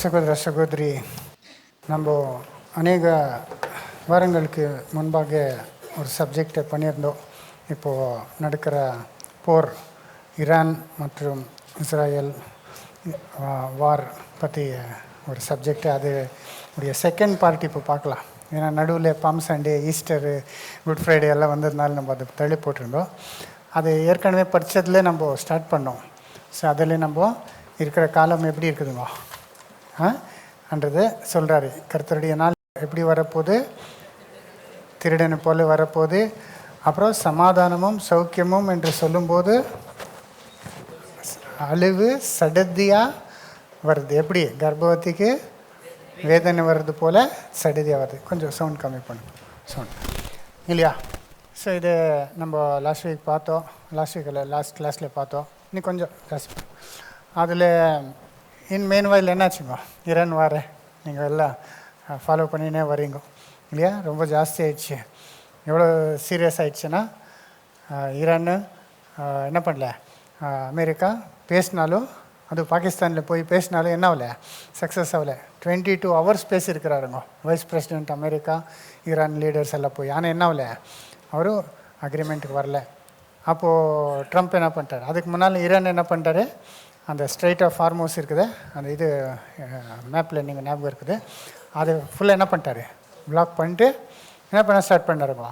சகோதர சகோதரி, நம்ம அநேக வாரங்களுக்கு முன்பாக ஒரு சப்ஜெக்டை பண்ணியிருந்தோம். இப்போது நடக்கிற போர், ஈரான் மற்றும் இஸ்ரேல் வார் பற்றி ஒரு சப்ஜெக்டு. அது உடைய செகண்ட் பார்ட் இப்போ பார்க்கலாம். ஏன்னா நடுவில் Palm Sunday, Easter, Good Friday எல்லாம் வந்ததுனால நம்ம அதை தள்ளி போட்டிருந்தோம். அது ஏற்கனவே படித்ததுலேயே நம்ம ஸ்டார்ட் பண்ணோம். ஸோ அதில் நம்ம இருக்கிற காலம் எப்படி இருக்குதுங்க அன்றது சொல்கிறாரு. கர்த்தருடைய நாள் எப்படி வரப்போகுது, திருடனை போல வரப்போகுது. அப்புறம் சமாதானமும் சௌக்கியமும் என்று சொல்லும்போது அழிவு சடதியாக வருது. எப்படி கர்ப்பவதிக்கு வேதனை வர்றது போல் சடதியாக வருது. கொஞ்சம் சவுண்ட் கம்மி பண்ணும் சவுண்ட் இல்லையா? ஸோ இது நம்ம லாஸ்ட் வீக் பார்த்தோம். லாஸ்ட் கிளாஸில் பார்த்தோம். இன்னும் கொஞ்சம் ஜாஸ்தி அதில் மெயின் வாயில் என்னாச்சுங்க, ஈரான் வார நீங்கள் எல்லாம் ஃபாலோ பண்ணினே வரீங்க இல்லையா? ரொம்ப ஜாஸ்தி ஆயிடுச்சு. எவ்வளோ சீரியஸ் ஆயிடுச்சுன்னா, ஈரான் என்ன பண்ணல, அமெரிக்கா பேசினாலும், அது பாகிஸ்தானில் போய் பேசினாலும் என்ன ஆகலை, சக்ஸஸ் ஆகலை. 22 hours பேசியிருக்கிறாருங்க vice president America, Iran leaders எல்லாம் போய். ஆனால் என்ன ஆகலை, அவரும் அக்ரிமெண்ட்டுக்கு வரல. அப்போது ட்ரம்ப் என்ன பண்ணிட்டார், அதுக்கு முன்னால் ஈரான் என்ன பண்ணிட்டாரு, அந்த ஸ்ட்ரைட் ஆஃப் ஹார்மோஸ் இருக்குது, அந்த இது மேப்பில் நீங்கள் ஞாபகம் இருக்குது, அது ஃபுல்லாக என்ன பண்ணிட்டாரு, பிளாக் பண்ணிட்டு என்ன பண்ண ஸ்டார்ட் பண்ணாருங்க.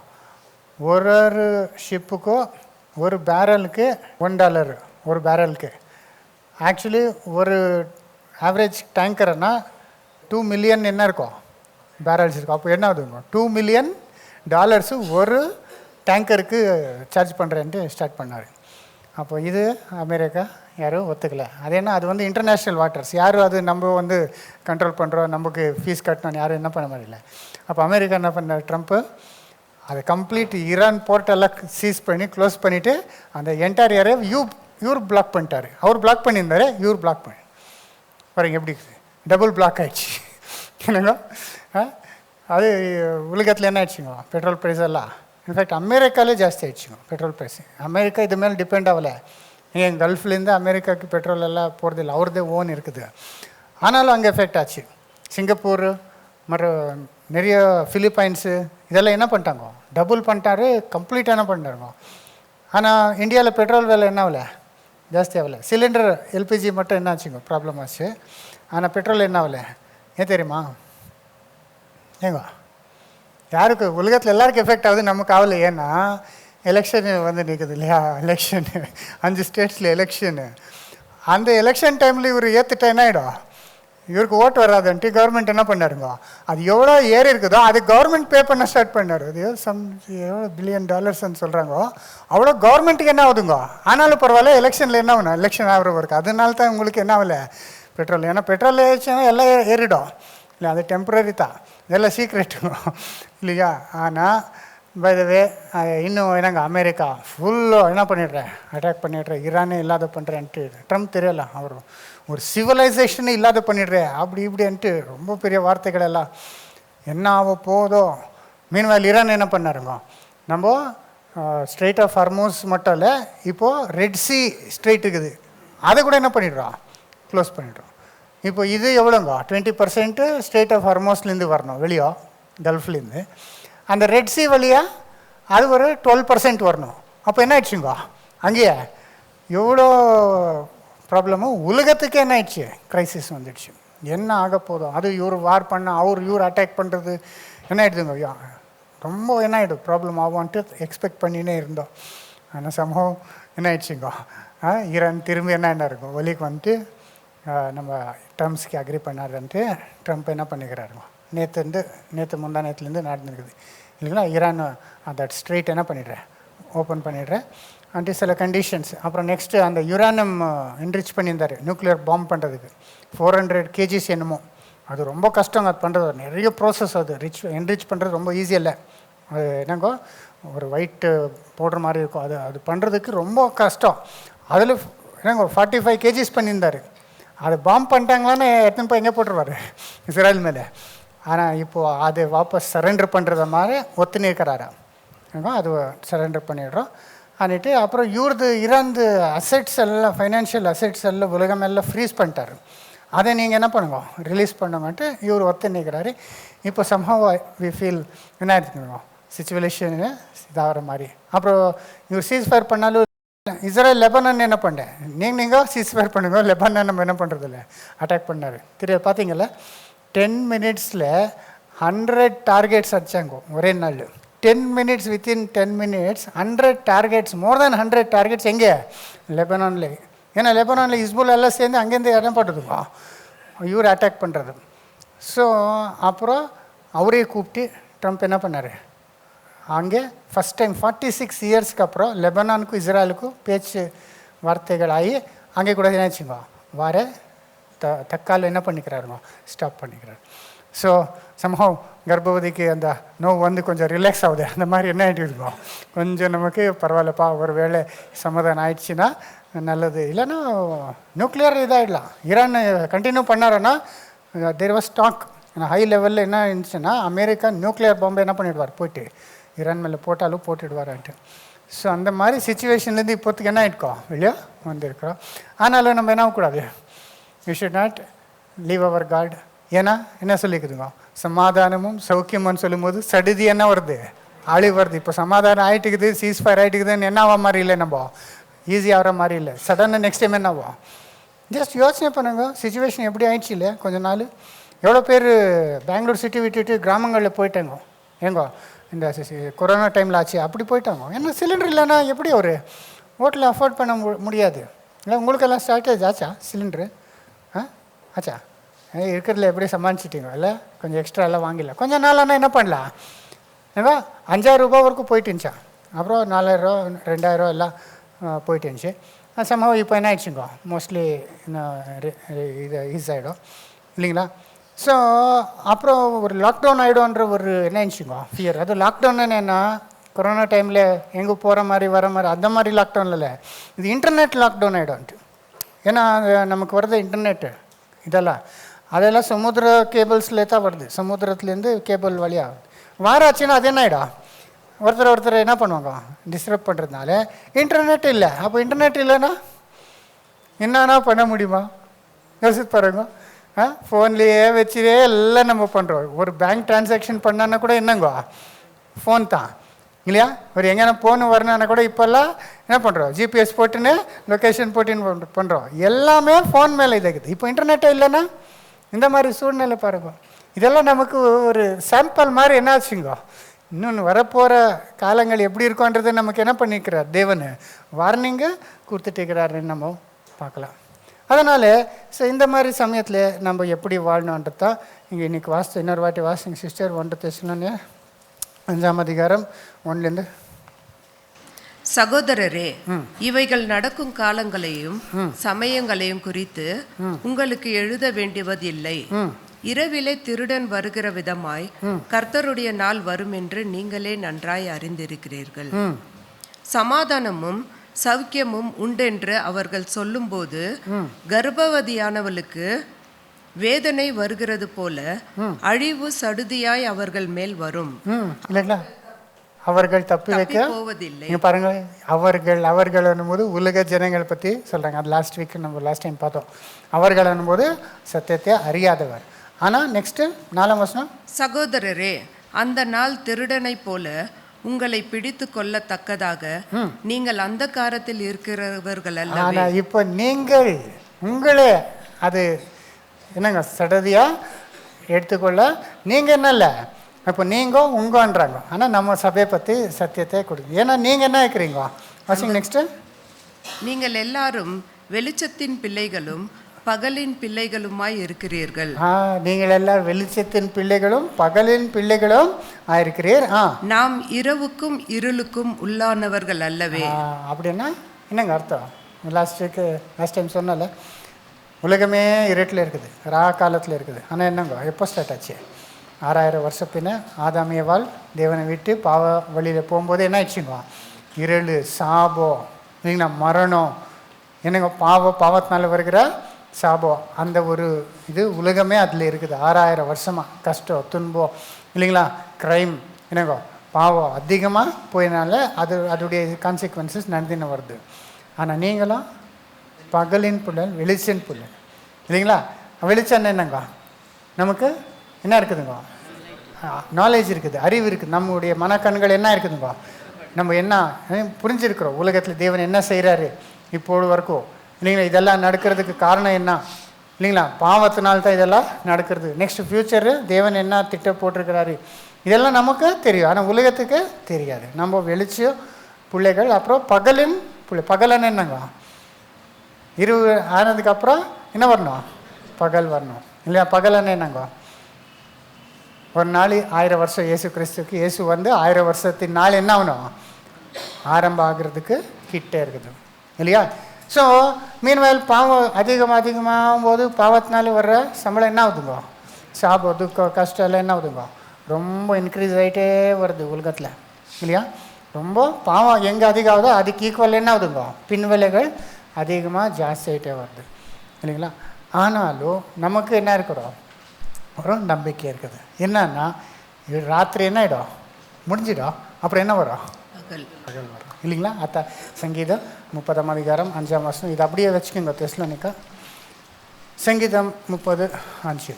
ஒரு ஷிப்புக்கோ ஒரு பேரலுக்கு $1 ஒரு பேரலுக்கு. ஆக்சுவலி ஒரு ஆவரேஜ் டேங்கர்னா 2 million என்ன இருக்கும் பேரல்ஸ் இருக்கும். அப்போ என்ன ஆகுதுங்க, $2 million ஒரு டேங்கருக்கு சார்ஜ் பண்ணுறேன்ட்டு ஸ்டார்ட் பண்ணார். அப்போ இது அமெரிக்கா யாரும் ஒத்துக்கலை. அது என்ன, அது வந்து இன்டர்நேஷ்னல் வாட்டர்ஸ், யாரும் அது நம்ம கண்ட்ரோல் பண்ணுறோம், நமக்கு ஃபீஸ் கட்டணும், யாரும் என்ன பண்ண முடியல. அப்போ அமெரிக்கா என்ன பண்ணார், ட்ரம்ப்பு அதை கம்ப்ளீட் ஈரான் போர்ட்டெல்லாம் சீஸ் பண்ணி க்ளோஸ் பண்ணிவிட்டு அந்த என்டையர் ஏரியா இவர் பிளாக் பண்ணிட்டார். அவர் பிளாக் பண்ணியிருந்தார், இவர் பிளாக் பண்ணி பாருங்க எப்படி டபுள் பிளாக் ஆகிடுச்சு என்னங்க. அது உலகத்தில் என்ன ஆயிடுச்சுங்க, பெட்ரோல் ப்ரைஸ் எல்லாம் இன்ஃபேக்ட் அமெரிக்காலே ஜாஸ்தி ஆகிடுச்சுங்க பெட்ரோல் ப்ரைஸ். அமெரிக்கா இது மேலே டிபெண்ட் ஆகலை. ஏன் கல்ஃப்லேருந்து அமெரிக்காவுக்கு பெட்ரோல் எல்லாம் போகிறதில்ல, அவரதே ஓன் இருக்குது. ஆனாலும் அங்கே எஃபெக்ட் ஆச்சு. சிங்கப்பூர் மற்றும் நிறைய ஃபிலிப்பைன்ஸு இதெல்லாம் என்ன பண்ணிட்டாங்க, டபுள் பண்ணிட்டாரு, கம்ப்ளீட்டாக என்ன பண்ணிட்டாருங்க. ஆனால் இந்தியாவில் பெட்ரோல் விலை என்ன ஆகலை, ஜாஸ்தி ஆகலை. சிலிண்டர் எல்பிஜி மட்டும் என்ன ஆச்சுங்க, ப்ராப்ளம் ஆச்சு. ஆனால் பெட்ரோல் என்ன ஆகலை, ஏன் தெரியுமா? ஏங்க யாருக்கு, உலகத்தில் எல்லாருக்கும் எஃபெக்ட் ஆகுது, நமக்கு ஆகலை. ஏன்னா எலெக்ஷன் வந்து நிற்குது இல்லையா, எலெக்ஷனு 5 ஸ்டேட்ஸில் எலெக்ஷனு. அந்த எலெக்ஷன் டைமில் இவர் ஏற்றுட்டா என்ன ஆகிடும், இவருக்கு ஓட்டு வராதுன்ட்டு கவர்மெண்ட் என்ன பண்ணாருங்க, அது எவ்வளோ ஏறி இருக்குதோ அது கவர்மெண்ட் பே பண்ண ஸ்டார்ட் பண்ணார். அது எவ்வளோ $1 billion சொல்கிறாங்க, அவ்வளோ கவர்மெண்ட்டுக்கு என்ன ஆகுதுங்க. ஆனாலும் பரவாயில்ல, எலெக்ஷனில் என்ன ஆகணும், எலெக்ஷன் ஆகிற இருக்குது. அதனால தான் உங்களுக்கு என்ன ஆகலை பெட்ரோல். ஏன்னா பெட்ரோல் ஏறிச்சுன்னா எல்லாம் ஏறிடும் இல்லை, அது டெம்பரரி தான், இதெல்லாம் சீக்ரெட்டுங்க இல்லையா. ஆனால் பை த வே இன்னும் என்னங்க, அமெரிக்கா ஃபுல்லாக என்ன பண்ணிடுறேன், அட்டாக் பண்ணிடுறேன், ஈரானே இல்லாத பண்ணுறேன்ட்டு. ட்ரம்ப் தெரியல, அவர் ஒரு சிவிலைசேஷனே இல்லாத பண்ணிடுறேன் அப்படி இப்படின்ட்டு ரொம்ப பெரிய வார்த்தைகள் எல்லாம். என்ன ஆக போதோ. மீன்வாயில் ஈரான் என்ன பண்ணாருங்க, நம்ம ஸ்ட்ரெயிட் ஆஃப் ஹார்மோஸ் மட்டும் இல்லை, இப்போது ரெட் சி ஸ்ட்ரெயிட் இருக்குது, அதை கூட என்ன பண்ணிடுறோம், க்ளோஸ் பண்ணிடுறோம். இப்போ இது எவ்வளோங்க, 20% ஸ்ட்ரெயிட் ஆஃப் ஹார்மோஸ்லேருந்து வரணும் வெளியோ, கல்ஃப்லேருந்து. அந்த ரெட் சி வழியாக அது ஒரு 12% வரணும். அப்போ என்ன ஆயிடுச்சுங்க, அங்கேயே எவ்வளோ ப்ராப்ளமும் உலகத்துக்கே என்ன ஆயிடுச்சு, க்ரைசிஸ் வந்துடுச்சு. என்ன ஆக போதும், அது இவர் வார் பண்ண, இவர் அட்டாக் பண்ணுறது என்ன ஆகிடுதுங்க, ரொம்ப என்ன ஆகிடும், ப்ராப்ளம் ஆகும்ன்ட்டு எக்ஸ்பெக்ட் பண்ணினே இருந்தோம். ஆனால் சம்பவம் என்ன ஆயிடுச்சுங்க, ஈரான் திரும்பி என்ன இருக்கும், வழிக்கு வந்துட்டு நம்ம டர்ம்ஸ்க்கு அக்ரி பண்ணாருன்ட்டு ட்ரம்ப் என்ன பண்ணிக்கிறாருங்க. நேற்று முந்தா நேற்றுலேருந்து நடந்துருக்குது இல்லைங்களா. ஈரான் அந்த ஸ்ட்ரெயிட் என்ன பண்ணிடுறேன், ஓப்பன் பண்ணிடுறேன் அன்ட்டு சில கண்டிஷன்ஸ். அப்புறம் நெக்ஸ்ட்டு அந்த யுரானியம் என்ரிச் பண்ணியிருந்தார் நியூக்ளியர் பாம்பு பண்ணுறதுக்கு 400 kgs என்னமோ. அது ரொம்ப கஷ்டம், அது பண்ணுறது நிறைய ப்ராசஸ். அது என்ரிச் பண்ணுறது ரொம்ப ஈஸி இல்லை. அது என்னங்கோ ஒரு ஒயிட்டு பவுடர் மாதிரி இருக்கும், அது பண்ணுறதுக்கு ரொம்ப கஷ்டம். அதில் என்னங்க 45 kgs பண்ணியிருந்தார். அது பாம்பு பண்ணிட்டாங்களான்னு எடுத்துன்னு போய் எங்கே போட்டுருவார், இஸ்ரேல் மேலே. ஆனால் இப்போது அது வாபஸ் சரண்டர் பண்ணுறத மாதிரி ஒத்துன்னு இருக்கிறாரா, அது சரண்டர் பண்ணிடுறோம் அன்னிட்டு. அப்புறம் ஈரான்து அசெட்ஸ் எல்லாம், ஃபைனான்ஷியல் அசெட்ஸ் எல்லாம் உலகம் எல்லாம் ஃப்ரீஸ் பண்ணிட்டார். அதை நீங்கள் என்ன பண்ணுங்க, ரிலீஸ் பண்ணுங்கன்ட்டு இவர் ஒத்து நிற்கிறாரு. இப்போ சம்ஹவ் வி ஃபீல் என்ன இருக்குங்க சிச்சுவேஷனு இதாகிற மாதிரி. அப்புறம் இவர் சீஸ்ஃபயர் பண்ணாலும் இஸ்ரேல் லெபனான் என்ன பண்ணேன், நீங்கள் சீஸ்ஃபயர் பண்ணுங்க, லெபனான் நம்ம என்ன பண்ணுறதில்ல அட்டாக் பண்ணார். தெரியாது பார்த்தீங்களா? 10 minutesல 100 டார்கெட்ஸ் அடித்தாங்க ஒரே நாள். 10 minutes, வித்தின் 10 minutes 100 டார்கெட்ஸ், மோர் தேன் 100 டார்கெட்ஸ். எங்கே? லெபனானில். ஏன்னா லெபனானில் ஹிஸ்புல்லா எல்லாம் சேர்ந்து அங்கேருந்து இடம் பண்ணுறதுப்பா இவர் அட்டாக் பண்ணுறது. ஸோ அப்புறம் அவரே கூப்பிட்டு ட்ரம்ப் என்ன பண்ணார், அங்கே ஃபஸ்ட் டைம் 46 இயர்ஸ்க்கு அப்புறம் லெபனானுக்கும் இஸ்ரேலுக்கும் பேச்சு வார்த்தைகள் ஆகி அங்கே கூட என்ன வச்சுங்க வார தக்கால் என்ன பண்ணிக்கிறாருங்க, ஸ்டாப் பண்ணிக்கிறார். ஸோ சம்ஹவ் கர்ப்பவதிக்கு அந்த நோவு வந்து கொஞ்சம் ரிலாக்ஸ் ஆகுது. அந்த மாதிரி என்ன ஆகிட்டு இருக்கோம், கொஞ்சம் நமக்கு பரவாயில்லப்பா, ஒரு வேளை சமாதானம் ஆயிடுச்சுன்னா நல்லது. இல்லைன்னா நியூக்ளியர் இதாகிடலாம். ஈரான் கண்டினியூ பண்ணாருன்னா தேர் வாஸ் டாக் ஹை லெவலில் என்ன இருந்துச்சுன்னா அமெரிக்கா நியூக்ளியர் பாம்பை என்ன பண்ணிவிடுவார், போயிட்டு ஈரான் மேலே போட்டாலும் போட்டுடுவார்ன்ட்டு. ஸோ அந்த மாதிரி சுச்சுவேஷன்லேருந்து இப்போத்துக்கு என்ன ஆகிருக்கோம், வெளியே வந்திருக்கிறோம். ஆனாலும் நம்ம என்ன ஆகக்கூடாது, we should not leave our God. ஏன்னா என்ன சொல்லிக்குதுங்க, சமாதானமும் சௌக்கியம்னு சொல்லும்போது சடுதி என்ன வருது, அழிவு வருது. இப்போ சமாதானம் ஆகிட்டுக்குது, சீஸ்ஃபயர் ஆகிட்டுக்குதுன்னு என்ன ஆக மாதிரி இல்லை, நம்ம ஈஸி ஆகிற மாதிரி இல்லை. சடனாக நெக்ஸ்ட் டைம் என்ன ஆகும், ஜஸ்ட் யோசனை பண்ணுங்க சுச்சுவேஷன் எப்படி ஆயிடுச்சு இல்லை. கொஞ்ச நாள் எவ்வளோ பேர் பெங்களூர் சிட்டி விட்டுட்டு கிராமங்களில் போயிட்டாங்க. ஏங்கோ இந்த கொரோனா டைமில் ஆச்சு, அப்படி போயிட்டாங்க. ஏன்னா சிலிண்டர் இல்லைன்னா எப்படி ஒரு ஹோட்டலில் அஃபோர்ட் பண்ண முடியாது. இல்லை உங்களுக்கெல்லாம் ஷார்ட்டேஜ் ஆச்சா சிலிண்டரு? ஆச்சா? இருக்கிறதுல எப்படி சமாளிச்சிட்டிங்க? இல்லை கொஞ்சம் எக்ஸ்ட்ரா எல்லாம் வாங்கிடல. கொஞ்சம் நாளானா என்ன பண்ணலாம், ஏன்னா 5000 ரூபா வரைக்கும் போயிட்டு இருந்துச்சா, அப்புறம் 4000 ரூபா 2000 எல்லாம் போயிட்டு இருந்துச்சு. சம்பவம் இப்போ என்ன ஆயிடுச்சுங்க, மோஸ்ட்லி இது ஈஸ் ஆகிடும் இல்லைங்களா. ஸோ அப்புறம் ஒரு லாக்டவுன் ஆகிடும்ன்ற ஒரு என்ன ஆயிடுச்சுங்க ஃபியர். அது லாக்டவுன் என்னென்னா கொரோனா டைமில் எங்கே போகிற மாதிரி வர மாதிரி அந்த மாதிரி லாக்டவுன் இல்லை, இது இன்டர்நெட் லாக்டவுன் ஆகிடும்ன்ட்டு. ஏன்னா நமக்கு வருது இன்டர்நெட்டு இதெல்லாம், அதெல்லாம் சமுத்திர கேபிள்ஸில் தான் வருது, சமுத்திரத்துலேருந்து கேபிள் வழியாக வாராச்சுன்னா அது என்ன ஆகிடும், ஒருத்தர் என்ன பண்ணுவாங்க டிஸ்டர்ப் பண்ணுறதுனால. இன்டர்நெட் இல்லை, அப்போ இன்டர்நெட் இல்லைன்னா என்னன்னா பண்ண முடியுமா, யோசிச்சு பாருங்க. ஃபோன்லேயே வச்சுவே எல்லாம் நம்ம பண்ணுறோம். ஒரு பேங்க் ட்ரான்சாக்ஷன் பண்ணான்னா கூட என்னங்கோ ஃபோன் தான் இல்லையா. ஒரு எங்கேனா ஃபோன் வரணுன்னா கூட இப்போல்லாம் என்ன பண்ணுறோம், ஜிபிஎஸ் போட்டுன்னு லொக்கேஷன் போட்டுன்னு பண்ணுறோம். எல்லாமே ஃபோன் மேலே இதாகுது. இப்போ இன்டர்நெட்டே இல்லைன்னா இந்த மாதிரி சூழ்நிலை பாருங்க. இதெல்லாம் நமக்கு ஒரு சாம்பிள் மாதிரி என்ன ஆச்சுங்கோ, இன்னொன்று வரப்போகிற காலங்கள் எப்படி இருக்கும்ன்றது நமக்கு என்ன பண்ணிக்கிறார் தேவன் வார்னிங்கு கொடுத்துட்டு நம்ம பார்க்கலாம். அதனால் ஸோ இந்த மாதிரி சமயத்தில் நம்ம எப்படி வாழணுன்றது தான் இங்கே இன்றைக்கி இன்னொரு வாட்டி வாசிங்க சிஸ்டர். 1 தெசலோனியர் 5ஆம் அதிகாரம் 1லேருந்து. சகோதரரே, இவைகள் நடக்கும் காலங்களையும் சமயங்களையும் குறித்து உங்களுக்கு எழுத வேண்டுவதில்லை. இரவிலே திருடன் வருகிற விதமாய் கர்த்தருடைய நாள் வரும் என்று நீங்களே நன்றாய் அறிந்திருக்கிறீர்கள். சமாதானமும் சௌக்கியமும் உண்டென்று அவர்கள் சொல்லும்போது கர்ப்பவதியானவளுக்கு வேதனை வருகிறது போல அழிவு சடுதியாய் அவர்கள் மேல் வரும். இல்லைங்களா, அவர்கள் தப்பி வைக்க போவதில்லை. பாருங்க, அவர்கள் போது உலக ஜனங்களை பற்றி சொல்கிறாங்க. அது லாஸ்ட் டைம் பார்த்தோம். அவர்கள் போது சத்தியத்தை அறியாதவர். ஆனால் நெக்ஸ்ட்டு 4ஆம் வசனம், சகோதரரே, அந்த நாள் திருடனை போல உங்களை பிடித்து கொள்ளத்தக்கதாக நீங்கள் அந்த காலத்தில் இருக்கிறவர்கள் அல்ல. இப்போ நீங்கள் உங்களே அது என்னங்க சடதியா எடுத்துக்கொள்ள நீங்கள் என்ன இல்லை, இப்போ நீங்கள் உங்கன்றாங்க. ஆனால் நம்ம சபையை பற்றி சத்தியத்தை கொடுங்க. ஏன்னா நீங்கள் என்ன இருக்கிறீங்க வாசிங்க நெக்ஸ்ட்டு. நீங்கள் எல்லாரும் வெளிச்சத்தின் பிள்ளைகளும் பகலின் பிள்ளைகளுமாய் இருக்கிறீர்கள். நீங்கள் எல்லாம் வெளிச்சத்தின் பிள்ளைகளும் பகலின் பிள்ளைகளும் ஆயிருக்கிறீர். நாம் இரவுக்கும் இருளுக்கும் உள்ளானவர்கள் அல்லவே. அப்படின்னா என்னங்க அர்த்தம்? லாஸ்ட் டைம் சொன்னால உலகமே இருட்டில் இருக்குது, ரா காலத்தில் இருக்குது. ஆனால் என்னங்க எப்போ ஸ்டார்ட் ஆச்சு? 6000 வருஷம் பின்ன ஆதாமியவாள் தேவனை விட்டு பாவ வழியில் போகும்போது என்ன ஆயிடுச்சுங்க, இருள், சாபம் இல்லைங்களா, மரணம், என்னங்க பாவத்தினால வருகிற சாபம், அந்த ஒரு இது உலகமே அதில் இருக்குது. 6000 வருஷமாக கஷ்டம், துன்பம் இல்லைங்களா, க்ரைம், என்னங்கோ பாவம் அதிகமாக போயினால அதோடைய கான்சிக்வன்சஸ் நடந்துன்னு வருது. ஆனால் நீங்களும் பகலின் புள்ளல் வெளிச்சன் புள்ளல் இல்லைங்களா. வெளிச்சம் என்னங்க நமக்கு என்ன இருக்குதுங்க, நாலேஜ் இருக்குது, அறிவு இருக்குது. நம்முடைய மனக்கண்கள் என்ன இருக்குதுங்க, நம்ம என்ன புரிஞ்சிருக்கிறோம், உலகத்தில் தேவன் என்ன செய்கிறாரு இப்போது வரைக்கும் இல்லைங்களா. இதெல்லாம் நடக்கிறதுக்கு காரணம் என்ன இல்லைங்களா, பாவத்தினால்தான் இதெல்லாம் நடக்கிறது. நெக்ஸ்ட் ஃப்யூச்சரு தேவன் என்ன திட்டம் போட்டிருக்கிறாரு இதெல்லாம் நமக்கு தெரியும், ஆனால் உலகத்துக்கு தெரியாது. நம்ம வெளிச்சம் பிள்ளைகள். அப்புறம் பகலின் பிள்ளை. பகலன்னு என்னங்க, இரவு ஆனதுக்கு அப்புறம் என்ன வரணும், பகல் வரணும் இல்லையா. பகலன்னு என்னங்க, ஒரு நாள் 1000 வருஷம் இயேசு கிறிஸ்துக்கு இயேசு வந்து 1000 வருஷத்தின் நாள் என்ன ஆகணும், ஆரம்பம் ஆகிறதுக்கு கிட்டே இருக்குது இல்லையா. ஸோ மீன்வயல் பாவம் அதிகமாகும் போது பாவத்தினால வர்ற சம்பளம் என்ன ஆகுதுங்க, சாபம் துக்கம் கஷ்டம் எல்லாம் என்ன ஆகுதுங்க, ரொம்ப இன்க்ரீஸ் ஆகிட்டே வருது உலகத்தில் இல்லையா. ரொம்ப பாவம் எங்கே அதிகம் ஆகுதோ அதுக்கு ஈக்குவல் என்ன ஆகுதுங்க, பின்விளைகள் அதிகமாக ஜாஸ்தி ஆகிட்டே வருது இல்லைங்களா. ஆனாலும் நமக்கு என்ன இருக்கிறோம், ஒரு நம்பிக்கை இருக்குது. என்னன்னா ராத்திரி என்ன ஆகிடும், முடிஞ்சிடும், அப்புறம் என்ன வரும், பகல் வரும் இல்லைங்களா. அத்த சங்கீதம் 30:5 இது அப்படியே வச்சுக்கோங்க. தெசலோனிக்கா சங்கீதம் 30:5.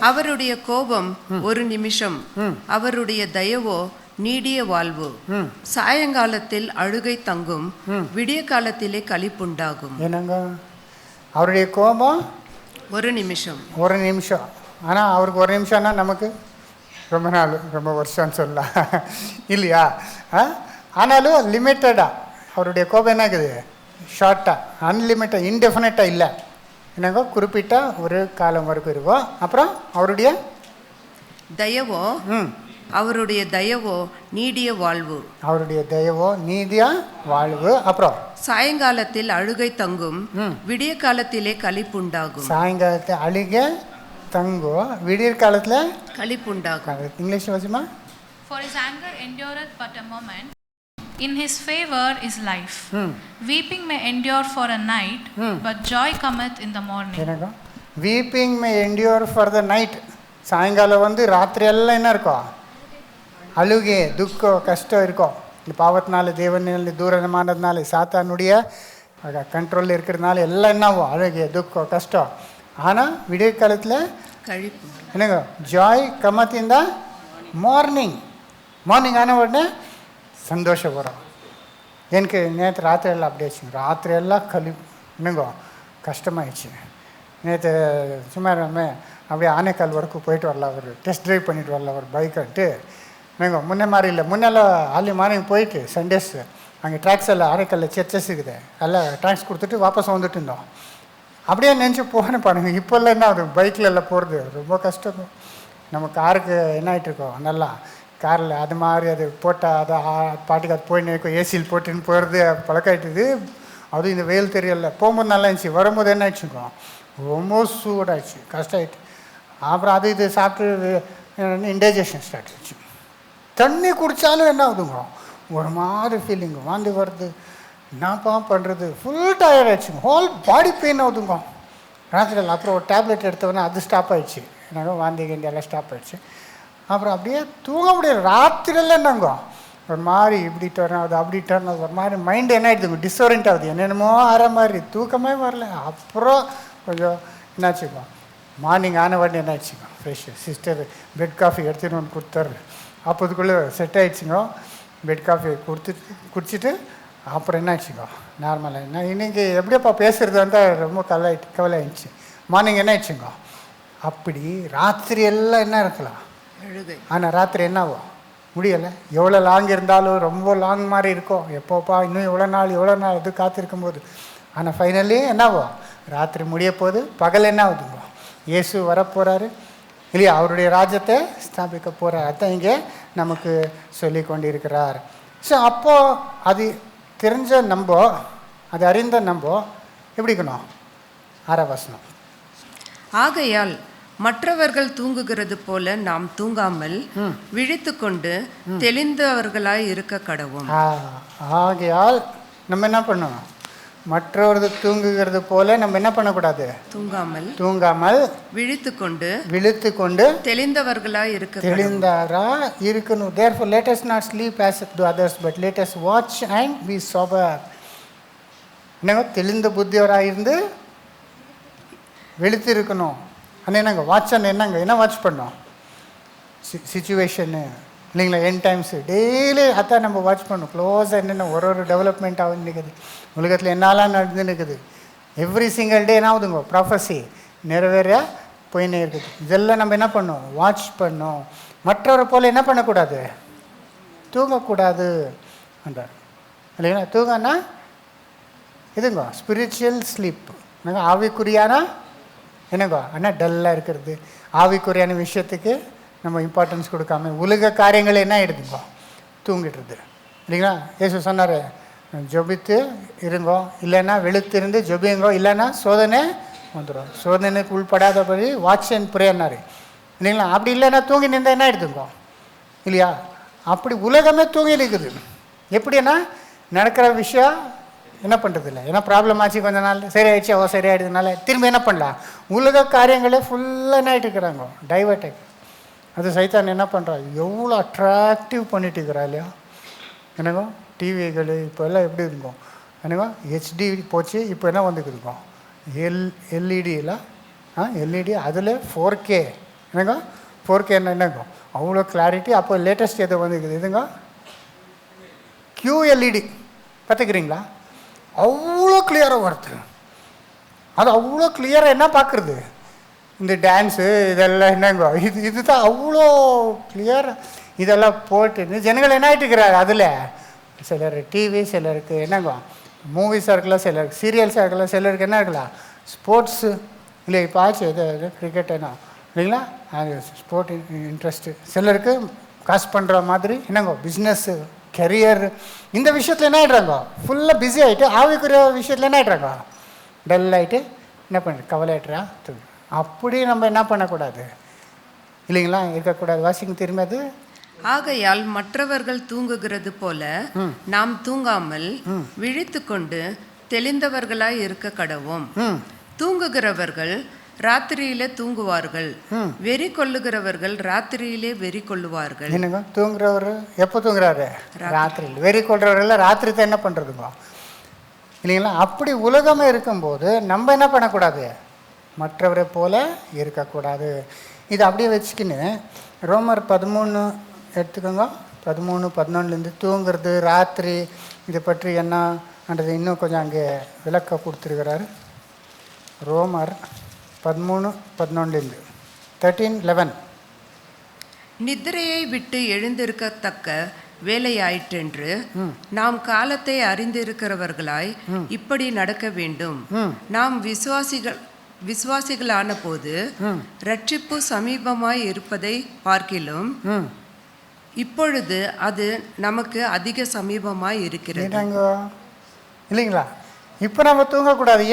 அவருடைய கோபம் ஒரு நிமிஷம், அவருடைய தயவோ நீடிய வாழ்வு. சாயங்காலத்தில் அழுகை தங்கும், விடிய காலத்திலே களிப்புண்டாகும். என்னங்க, அவருடைய கோபம் ஒரு நிமிஷம். ஆனால் அவருக்கு ஒரு நிமிஷம்னா நமக்கு ரொம்ப நாள் ரொம்ப வருஷம்னு சொல்லலாம் இல்லையா. ஆனாலும் லிமிட்டடாக அவருடைய கோபம் என்ன இருக்குது, ஷார்ட்டாக, அன்லிமிட்டட், இன்டெஃபினட்டாக இல்லை என்னங்க, குறிப்பிட்ட ஒரு காலம் வரைக்கும் இருக்கும். அப்புறம் அவருடைய தயவோ நீடிய வாழ்வு. அப்புறம் சாயங்காலத்தில் அழுகை தங்கும், விடிய காலத்திலே களிப்புண்டாகும். சாயங்காலத்தில் அழுகை தங்கும், விடிய காலத்தில் களிப்புண்டாகும். English வச்சுமா. For his anger endureth but a moment, in his favor is life. Weeping may endure for a night, but joy cometh in the morning. என்னங்க, weeping may endure for the night. சாயங்காலம் வந்து ராத்திரி எல்லாம் என்ன இருக்கும், அழுகை துக்கம் கஷ்டம் இருக்கும். இந்த பாவத்தினால தேவனில் தூரமானதுனால சாத்தானுடைய கண்ட்ரோலில் இருக்கிறதுனால எல்லாம் என்ன ஆகும், அழுகை துக்கம் கஷ்டம். ஆனால் விடிய காலத்தில் கழிப்பு என்னங்க, Joy cometh in the morning ஆன உடனே சந்தோஷம் வரும். எனக்கு நேற்று ராத்திரி எல்லாம் அப்படி ஆச்சுங்க, ராத்திரி எல்லாம் என்னங்கோ கஷ்டமாயிடுச்சு. நேற்று சும்மா அப்படியே ஆனைக்கால் வரைக்கும் போயிட்டு வரலாம், ஒரு டெஸ்ட் ட்ரைவ் பண்ணிட்டு வரலாம் ஒரு பைக்கன்ட்டு. நீங்கள் முன்னே மாதிரி இல்லை, முன்னெல்லாம் ஆர்லி மார்னிங் போயிட்டு சண்டேஸ் அங்கே ட்ராக்ஸ் எல்லாம் ஆனைக்கல்லில் சர்ச்சஸ் இருக்குது, எல்லாம் ட்ராக்ஸ் கொடுத்துட்டு வாபஸ் வந்துட்டு இருந்தோம். அப்படியே நினச்சி போகணும் பாருங்கள். இப்போல்லாம் என்ன ஆகுது, பைக்கில் எல்லாம் போகிறது ரொம்ப கஷ்டம். நம்ம காருக்கு என்ன ஆகிட்டுருக்கோம், நல்லா காரில் அது மாதிரி அது போட்டால் அதை பாட்டுக்கு அது போய் நினைக்கும், ஏசியில் போட்டுன்னு போகிறது பழக்காயிட்டுது. அதுவும் இந்த வெயில் தெரியல. போகும்போது நல்லா இருந்துச்சு, வரும்போது என்ன ஆயிடுச்சுக்கோம், ரொம்ப சூடாகிடுச்சு, கஷ்டம் ஆகிட்டு. அப்புறம் அது இது சாப்பிட்டு இன்டைஜஷன் ஸ்டார்ட் ஆகிடுச்சு. தண்ணி குடித்தாலும் என்ன ஆகுதுங்க, ஒரு மாதிரி ஃபீலிங்கு, வாந்தி வருது, என்னப்பா பண்ணுறது, ஃபுல் டயர்ட் ஆகிடுச்சுங்க, ஹோல் பாடி பெயின் ஆகுதுங்க ராத்திரியில். அப்புறம் ஒரு டேப்லெட் எடுத்தவொடனே அது ஸ்டாப் ஆகிடுச்சு, என்னங்க வாந்தி கிண்டியெல்லாம் ஸ்டாப் ஆகிடுச்சு. அப்புறம் அப்படியே தூங்க முடியாது ராத்திரியில். என்னங்க ஒரு மாதிரி இப்படி டர்ன் ஆகுது, அப்படி டர்ன் ஆகுது, ஒரு மாதிரி மைண்டு என்ன ஆகிடுதுங்க, டிஸ்ஓரியன்ட் ஆகுது, என்னென்னமோ ஆற மாதிரி, தூக்கமே வரல. அப்புறம் கொஞ்சம் என்னாச்சுக்கோ, மார்னிங் ஆன உடனே என்ன ஆயிடுச்சுங்க, ஃப்ரெஷ்ஷு சிஸ்டர் பெட் காஃபி எடுத்துன்னு வந்து கொடுத்தாரு. அப்போதுக்குள்ளே செட் ஆகிடுச்சிங்க. பெட் காஃபி குடிச்சிட்டு அப்புறம் என்ன ஆயிடுச்சுங்க நார்மலாக. நான் இன்றைக்கி எப்படியப்பா பேசுகிறது வந்தால் ரொம்ப கவலை ஆயிடுச்சு. மார்னிங் என்ன ஆயிடுச்சுங்க, அப்படி ராத்திரி எல்லாம் என்ன இருக்கலாம் அழுகை. ஆனால் ராத்திரி என்ன ஆகும், முடியலை. எவ்வளோ லாங் இருந்தாலும் ரொம்ப லாங் மாதிரி இருக்கும், எப்போப்பா இன்னும் எவ்வளோ நாள் இது காத்திருக்கும் போது. ஆனால் ஃபைனலி என்ன ஆகும், ராத்திரி முடிய போது, பகல் என்ன ஆகுதுங்க, இயேசு வரப்போகிறாரு இல்லையா, அவருடைய ராஜ்யத்தை ஸ்தாபிக்க போகிறார். அதான் இங்கே நமக்கு சொல்லி கொண்டிருக்கிறார். ஸோ அப்போது அது தெரிஞ்ச நம்ப, அது அறிந்த நம்ப எப்படி இருக்கணும், 6ஆம் வசனம். ஆகையால் மற்றவர்கள் தூங்குகிறது போல நாம் தூங்காமல் விழித்து கொண்டு தெளிந்தவர்களாய் இருக்க கடவோம். ஆகையால் நம்ம என்ன பண்ணணும், மற்றவர்கள் தூங்குகிறது போல நம்ம என்ன பண்ணக்கூடாது, தூங்காமல் விழித்து கொண்டு தெளிந்தவர்களாய் இருக்கணும். Therefore let us not sleep as do others, but let us watch and be sober. என்னங்க, தெளிந்த புத்தியோராக இருந்து வெளுத்து இருக்கணும். ஆனால் என்னங்க வாட்ச் என்னங்க என்ன வாட்ச் பண்ணோம்? சிச்சுவேஷனு இல்லைங்களா, என் டைம்ஸு டெய்லி அதான் நம்ம வாட்ச் பண்ணோம். க்ளோஸாக என்னென்ன ஒரு டெவலப்மெண்ட் ஆகுது நிற்குது, உலகத்தில் என்னெல்லாம் நடந்து நிற்குது. எவ்ரி சிங்கிள் டே என்ன ஆகுதுங்க, ப்ராஃபஸி நிறைவேற போயின்னே இருக்குது. இதெல்லாம் நம்ம என்ன பண்ணோம், வாட்ச் பண்ணோம். மற்றவரை போல் என்ன பண்ணக்கூடாது, தூங்கக்கூடாது என்றார் இல்லைங்களா. தூங்கன்னா இதுங்க ஸ்பிரிச்சுவல் ஸ்லீப். நாங்கள் ஆவிக்குரியானா என்னங்க ஆனால் டல்லாக இருக்கிறது, ஆவிக்குரியான விஷயத்துக்கு நம்ம இம்பார்ட்டன்ஸ் கொடுக்காம உலக காரியங்கள் என்ன ஆகிடுதுங்கோ, தூங்கிடுறது இல்லைங்களா. இயேசு சொன்னார், ஜொபித்து இருங்கோ, இல்லைன்னா வெளுத்திருந்து ஜொபிங்கோ, இல்லைன்னா சோதனை வந்துடும். சோதனைக்கு உள்படாதபடி வாட்ச் அண்ட் ப்ரேன்னாரு இல்லைங்களா. அப்படி இல்லைன்னா தூங்கி நின்றா என்ன ஆகிடுதுங்கோ இல்லையா. அப்படி உலகமே தூங்கி இருக்குது. எப்படின்னா நடக்கிற விஷயம் என்ன பண்ணுறது இல்லை, ஏன்னா ப்ராப்ளம் ஆச்சு கொஞ்ச நாள் சரி ஆயிடுச்சு, சரி ஆகிடுதுனால திரும்ப என்ன பண்ணலாம், உலக காரியங்களே ஃபுல்லாக என்ன ஆகிட்டு இருக்கிறாங்க, டைவர்ட் ஆகி. அது சைத்தான் என்ன பண்ணுறா, எவ்வளோ அட்ராக்டிவ் பண்ணிட்டு இருக்கிறா இல்லையா. என்னங்கோ டிவிகள் இப்போ எல்லாம் எப்படி இருக்கும் என்னங்கோ, ஹெச்டி போச்சு, இப்போ என்ன வந்துக்குதுங்கோ எல்இடியில் எல்இடி, அதில் 4K என்னங்கோ 4K என்னங்கோ அவ்வளோ கிளாரிட்டி. அப்போ லேட்டஸ்ட் எதை வந்துக்குது இதுங்க QLED பார்த்துக்கிறீங்களா, அவ்வளோ கிளியராக வருது. அது அவ்வளோ கிளியராக என்ன பார்க்குறது, இந்த டான்ஸு இதெல்லாம் என்னங்கோ இதுதான் அவ்வளோ கிளியராக இதெல்லாம் போட்டு ஜனங்கள் என்ன ஆகிட்டு இருக்கிறாரு. அதில் சிலர் டிவி, சிலருக்கு என்னங்கோ மூவிஸாக இருக்கலாம், சிலருக்கு சீரியல்ஸாக இருக்கலாம், சிலருக்கு என்ன இருக்கலாம் ஸ்போர்ட்ஸு இல்லை. இப்போ ஆச்சு இது கிரிக்கெட் என்ன இல்லைங்களா, அது ஸ்போர்ட் இன்ட்ரெஸ்ட்டு. சிலருக்கு காசு பண்ணுற மாதிரி என்னங்கோ பிஸ்னஸ்ஸு, கெரியர், இந்த விஷயத்தில் என்ன ஆகிடுறாங்க ஃபுல்லாக பிஸி ஆகிட்டு. ஆவிக்குரிய விஷயத்தில் என்ன ஆகிடுறாங்க டல் ஆகிட்டு என்ன பண்ணுறது, கவலை ஆகிட்டுறா. அப்படி நம்ம என்ன பண்ணக்கூடாது இல்லைங்களா, இருக்கக்கூடாது. வாசிங்க திரும்பி அது. ஆகையால் மற்றவர்கள் தூங்குகிறது போல நாம் தூங்காமல் விழித்து கொண்டு தெளிந்தவர்களாய் இருக்க கடவோம். தூங்குகிறவர்கள் ராத்திரியிலே தூங்குவார்கள், வெறி கொள்ளுகிறவர்கள் ராத்திரியிலே வெறி கொள்ளுவார்கள். என்னங்க தூங்குறவர் எப்போ தூங்குறாரு, ராத்திரியில். வெறி கொள்றவர்கள் ராத்திரி தான் என்ன பண்ணுறதுங்க இல்லைங்களா. அப்படி உலகமே இருக்கும்போது நம்ம என்ன பண்ணக்கூடாது, மற்றவரை போல இருக்கக்கூடாது. இது அப்படியே வச்சுக்கின்னு ரோமர் 13 எடுத்துக்கோங்க. 13-11 தூங்குறது ராத்திரி இதை பற்றி என்னன்றது இன்னும் கொஞ்சம் அங்கே விளக்க கொடுத்துருக்கிறாரு. ரோமர் 13-11 13-11. நித்திரையை விட்டு எழுந்திருக்கத்தக்க வேலையாயிற்றென்று நாம் காலத்தை அறிந்திருக்கிறவர்களாய் இப்படி நடக்க வேண்டும். நாம் விசுவாசிகளான போது ரட்சிப்பு சமீபமாய் இருப்பதை பார்க்கிலும் இப்பொழுது அது நமக்கு அதிக சமீபமாய் இருக்கிறது. இல்லைங்களா. இப்போ நம்ம தூங்கக்கூடாது.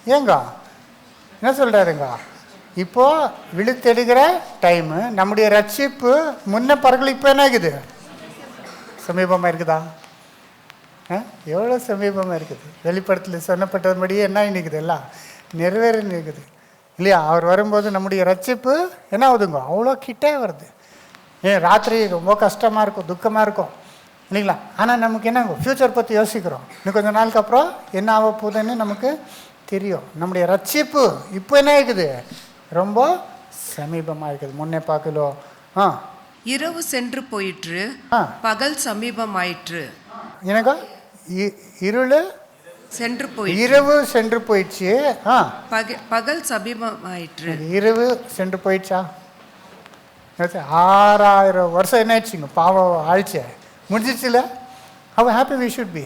ஏங்க என்ன சொல்கிறாருங்க, இப்போது விழுத்தெடுக்கிற டைமு, நம்முடைய ரட்சிப்பு முன்ன பறக்கல இப்போ என்ன ஆகுது, சமீபமாக இருக்குதா? எவ்வளோ சமீபமாக இருக்குது. வெளிப்படத்தில் சொன்னப்பட்டபடியே என்ன நிற்குது, எல்லாம் நிறைவேற இருக்குது இல்லையா. அவர் வரும்போது நம்முடைய ரட்சிப்பு என்ன ஆகுதுங்க, அவ்வளோ கிட்டே வருது. ராத்திரி ரொம்ப கஷ்டமாக இருக்கும், துக்கமாக இருக்கும் இல்லைங்களா. ஆனால் நமக்கு என்னங்க ஃப்யூச்சர் பற்றி யோசிக்கிறோம். இன்னும் கொஞ்சம் நாளுக்கு அப்புறம் என்ன ஆக போகுதுன்னு நமக்கு தெரியும். நம்முடைய ரட்சிப்பு இப்போ என்ன இருக்குது, ரொம்ப சமீபமாக இருக்குது. முன்னே பார்க்கலோ. இரவு சென்று போயிற்று, பகல் சமீபமாயிற்று. எனக்கு இருள் சென்று போய் இரவு சென்று போயிடுச்சு, பகல் சமீபமாயிற்று. இரவு சென்று போயிடுச்சா? 6000 வருஷம் என்ன ஆயிடுச்சுங்க, பாவம் ஆயிடுச்சு, முடிஞ்சிச்சுல. அவள் ஹாப்பி வி ஷுட் பி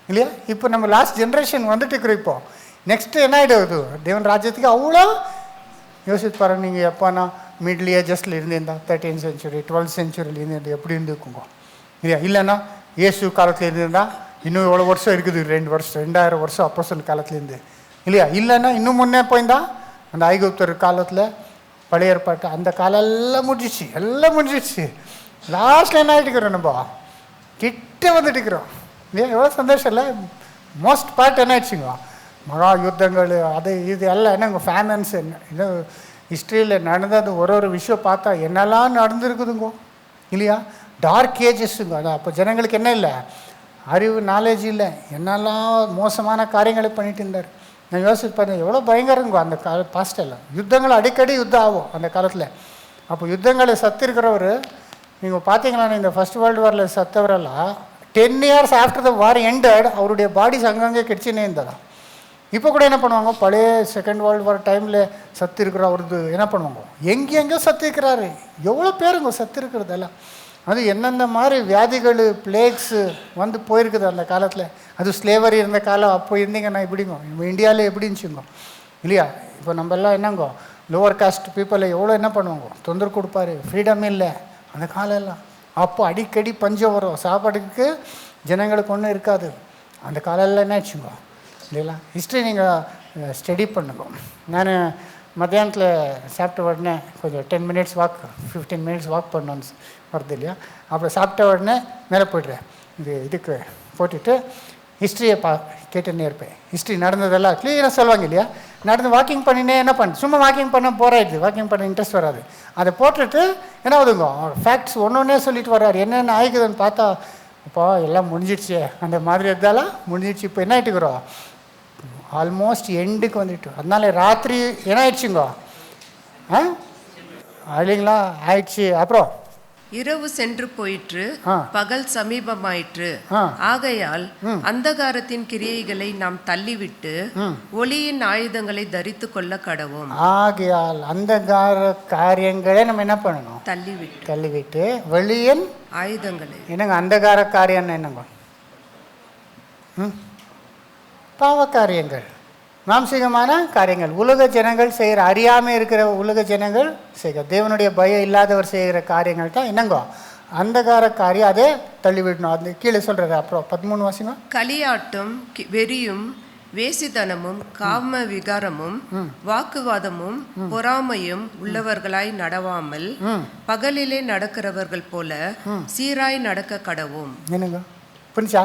இல்லையா. இப்போ நம்ம லாஸ்ட் ஜென்ரேஷன் வந்துட்டு இருக்கிறோம். இப்போ நெக்ஸ்ட்டு என்ன ஆகிடுது, தேவன் ராஜ்யத்துக்கு அவ்வளோ யோசிச்சு பாருங்க. நீங்கள் எப்போனா மிடில் ஏஜஸில் இருந்திருந்தா 13th century 12th centuryயில் இருந்திருந்தா எப்படி இருந்துக்குங்க இல்லையா. இல்லைன்னா இயேசு காலத்தில் இருந்திருந்தால் இன்னும் எவ்வளோ வருஷம் இருக்குது, 2000 வருஷம் அப்போஸ்தலர் காலத்துலேருந்து இல்லையா. இல்லைன்னா இன்னும் முன்னே போயிருந்தா அந்த ஐகுப்தர் காலத்தில் பழைய ஏற்பாட்டு அந்த காலம் எல்லாம் முடிஞ்சிச்சு. லாஸ்ட்டில் என்ன ஆகிட்டுக்கிறோம், நம்ம கிட்ட வந்துட்டு இருக்கிறோம் இல்லையா. எவ்வளோ சந்தோஷம் இல்லை. மோஸ்ட் பார்ட் என்ன ஆயிடுச்சுங்க, மகா யுத்தங்கள் அது இது எல்லாம் என்னங்க ஃபேமன்ஸ் இன்னும் ஹிஸ்ட்ரியில் நடந்தது ஒரு விஷயம் பார்த்தா என்னெல்லாம் நடந்துருக்குதுங்கோ இல்லையா. டார்க் ஏஜஸ்ஸுங்க. அது அப்போ ஜனங்களுக்கு என்ன இல்லை, அறிவு நாலேஜ் இல்லை, என்னெல்லாம் மோசமான காரியங்களை பண்ணிட்டு இருந்தார். நான் யோசிப்பேன் எவ்வளோ பயங்கரங்க அந்த பாஸ்டெல்லாம். யுத்தங்கள் அடிக்கடி யுத்தம் ஆகும் அந்த காலத்தில். அப்போ யுத்தங்களை சத்திருக்கிறவர் நீங்கள் பார்த்தீங்களா, இந்த ஃபர்ஸ்ட் வேர்ல்டு வாரில் சத்தவரெல்லாம் 10 years after the war ended அவருடைய பாடிஸ் அங்கங்கே கிடச்சினே இருந்ததா. இப்போ கூட என்ன பண்ணுவாங்க, பழைய செகண்ட் வேர்ல்டு வார் டைமில் சத்து இருக்கிற அவரது என்ன பண்ணுவாங்க, எங்கெங்கோ சத்து இருக்கிறாரு. எவ்வளோ பேருங்க சத்து இருக்கிறதெல்லாம். அது எந்தெந்த மாதிரி வியாதிகள் பிளேக்ஸு வந்து போயிருக்குது அந்த காலத்தில். அது ஸ்லேவரி இருந்த காலம். அப்போ இருந்தீங்கன்னா எப்படிங்க, நம்ம இந்தியாவில் எப்படி இருந்துச்சுங்க இல்லையா. இப்போ நம்ம எல்லாம் என்னங்கோ லோவர் காஸ்ட் பீப்புளை எவ்வளோ என்ன பண்ணுவாங்க, தொந்தரவு கொடுப்பாரு, ஃப்ரீடம் இல்லை அந்த காலம் எல்லாம். அப்போ அடிக்கடி பஞ்சம் வரும், சாப்பாட்டுக்கு ஜனங்களுக்கு ஒன்றும் இருக்காது அந்த காலையில். என்ன ஆச்சுங்க இல்லைங்களா. ஹிஸ்ட்ரி நீங்கள் ஸ்டடி பண்ணுங்க. நான் மத்தியானத்தில் சாப்பிட்ட உடனே கொஞ்சம் 10 minutes வாக் 15 minutes வாக் பண்ணணும்னு வருது இல்லையா. அப்புறம் சாப்பிட்ட உடனே மேலே போய்ட்றேன், இதுக்கு போட்டுட்டு ஹிஸ்ட்ரியை கேட்டுன்னே இருப்பேன். ஹிஸ்ட்ரி நடந்ததெல்லாம் க்ளியராக சொல்லுவாங்க இல்லையா. நடந்து வாக்கிங் பண்ணினே என்ன பண்ணு, சும்மா வாக்கிங் பண்ண போராயிடுது, வாக்கிங் பண்ண இன்ட்ரெஸ்ட் வராது. அதை போட்டுட்டு என்ன ஆகுதுங்க, ஃபேக்ட்ஸ் ஒன்றே சொல்லிட்டு வர்றாரு. என்னென்ன ஆகிக்குதுன்னு பார்த்தா இப்போ எல்லாம் முடிஞ்சிடுச்சு அந்த மாதிரி இருந்தாலும் முடிஞ்சிடுச்சு. இப்போ என்ன ஆகிட்டுக்கிறோம், ஆல்மோஸ்ட் எண்டுக்கு வந்துட்டு. அதனால ராத்திரி என்ன ஆயிடுச்சுங்க இல்லைங்களா ஆயிடுச்சு. அப்புறம் இரவு சென்று போயிற்று, பகல் சமீபமாயிற்று. ஆகையால் அந்தகாரத்தின் கிரியைகளை நாம் தள்ளிவிட்டு ஒளியின் ஆயுதங்களை தரித்து கொள்ள கடவோம். ஆகையால் அந்தகார காரியங்களை நம்ம என்ன பண்ணணும், தள்ளிவிட்டு வெளியின் ஆயுதங்களை. என்னங்க அந்தகார காரியம் என்னங்க, பாவ காரியங்கள், மாம்சீகமான காரியங்கள், உலக ஜனங்கள் செய்கிற, அறியாமல் இருக்கிற உலக ஜனங்கள் செய்கிற, தேவனுடைய பயம் இல்லாதவர் செய்கிற காரியங்கள் தான் என்னங்கோ அந்தகார காரியம். அதே தள்ளிவிடணும். அது கீழே சொல்கிறது. அப்புறம் 13 வாசிங்க. களியாட்டும் வெறியும் வேசித்தனமும் காம விகாரமும் வாக்குவாதமும் பொறாமையும் உள்ளவர்களாய் நடவாமல் பகலிலே நடக்கிறவர்கள் போல சீராய் நடக்க கடவும். என்னங்க புரிஞ்சா?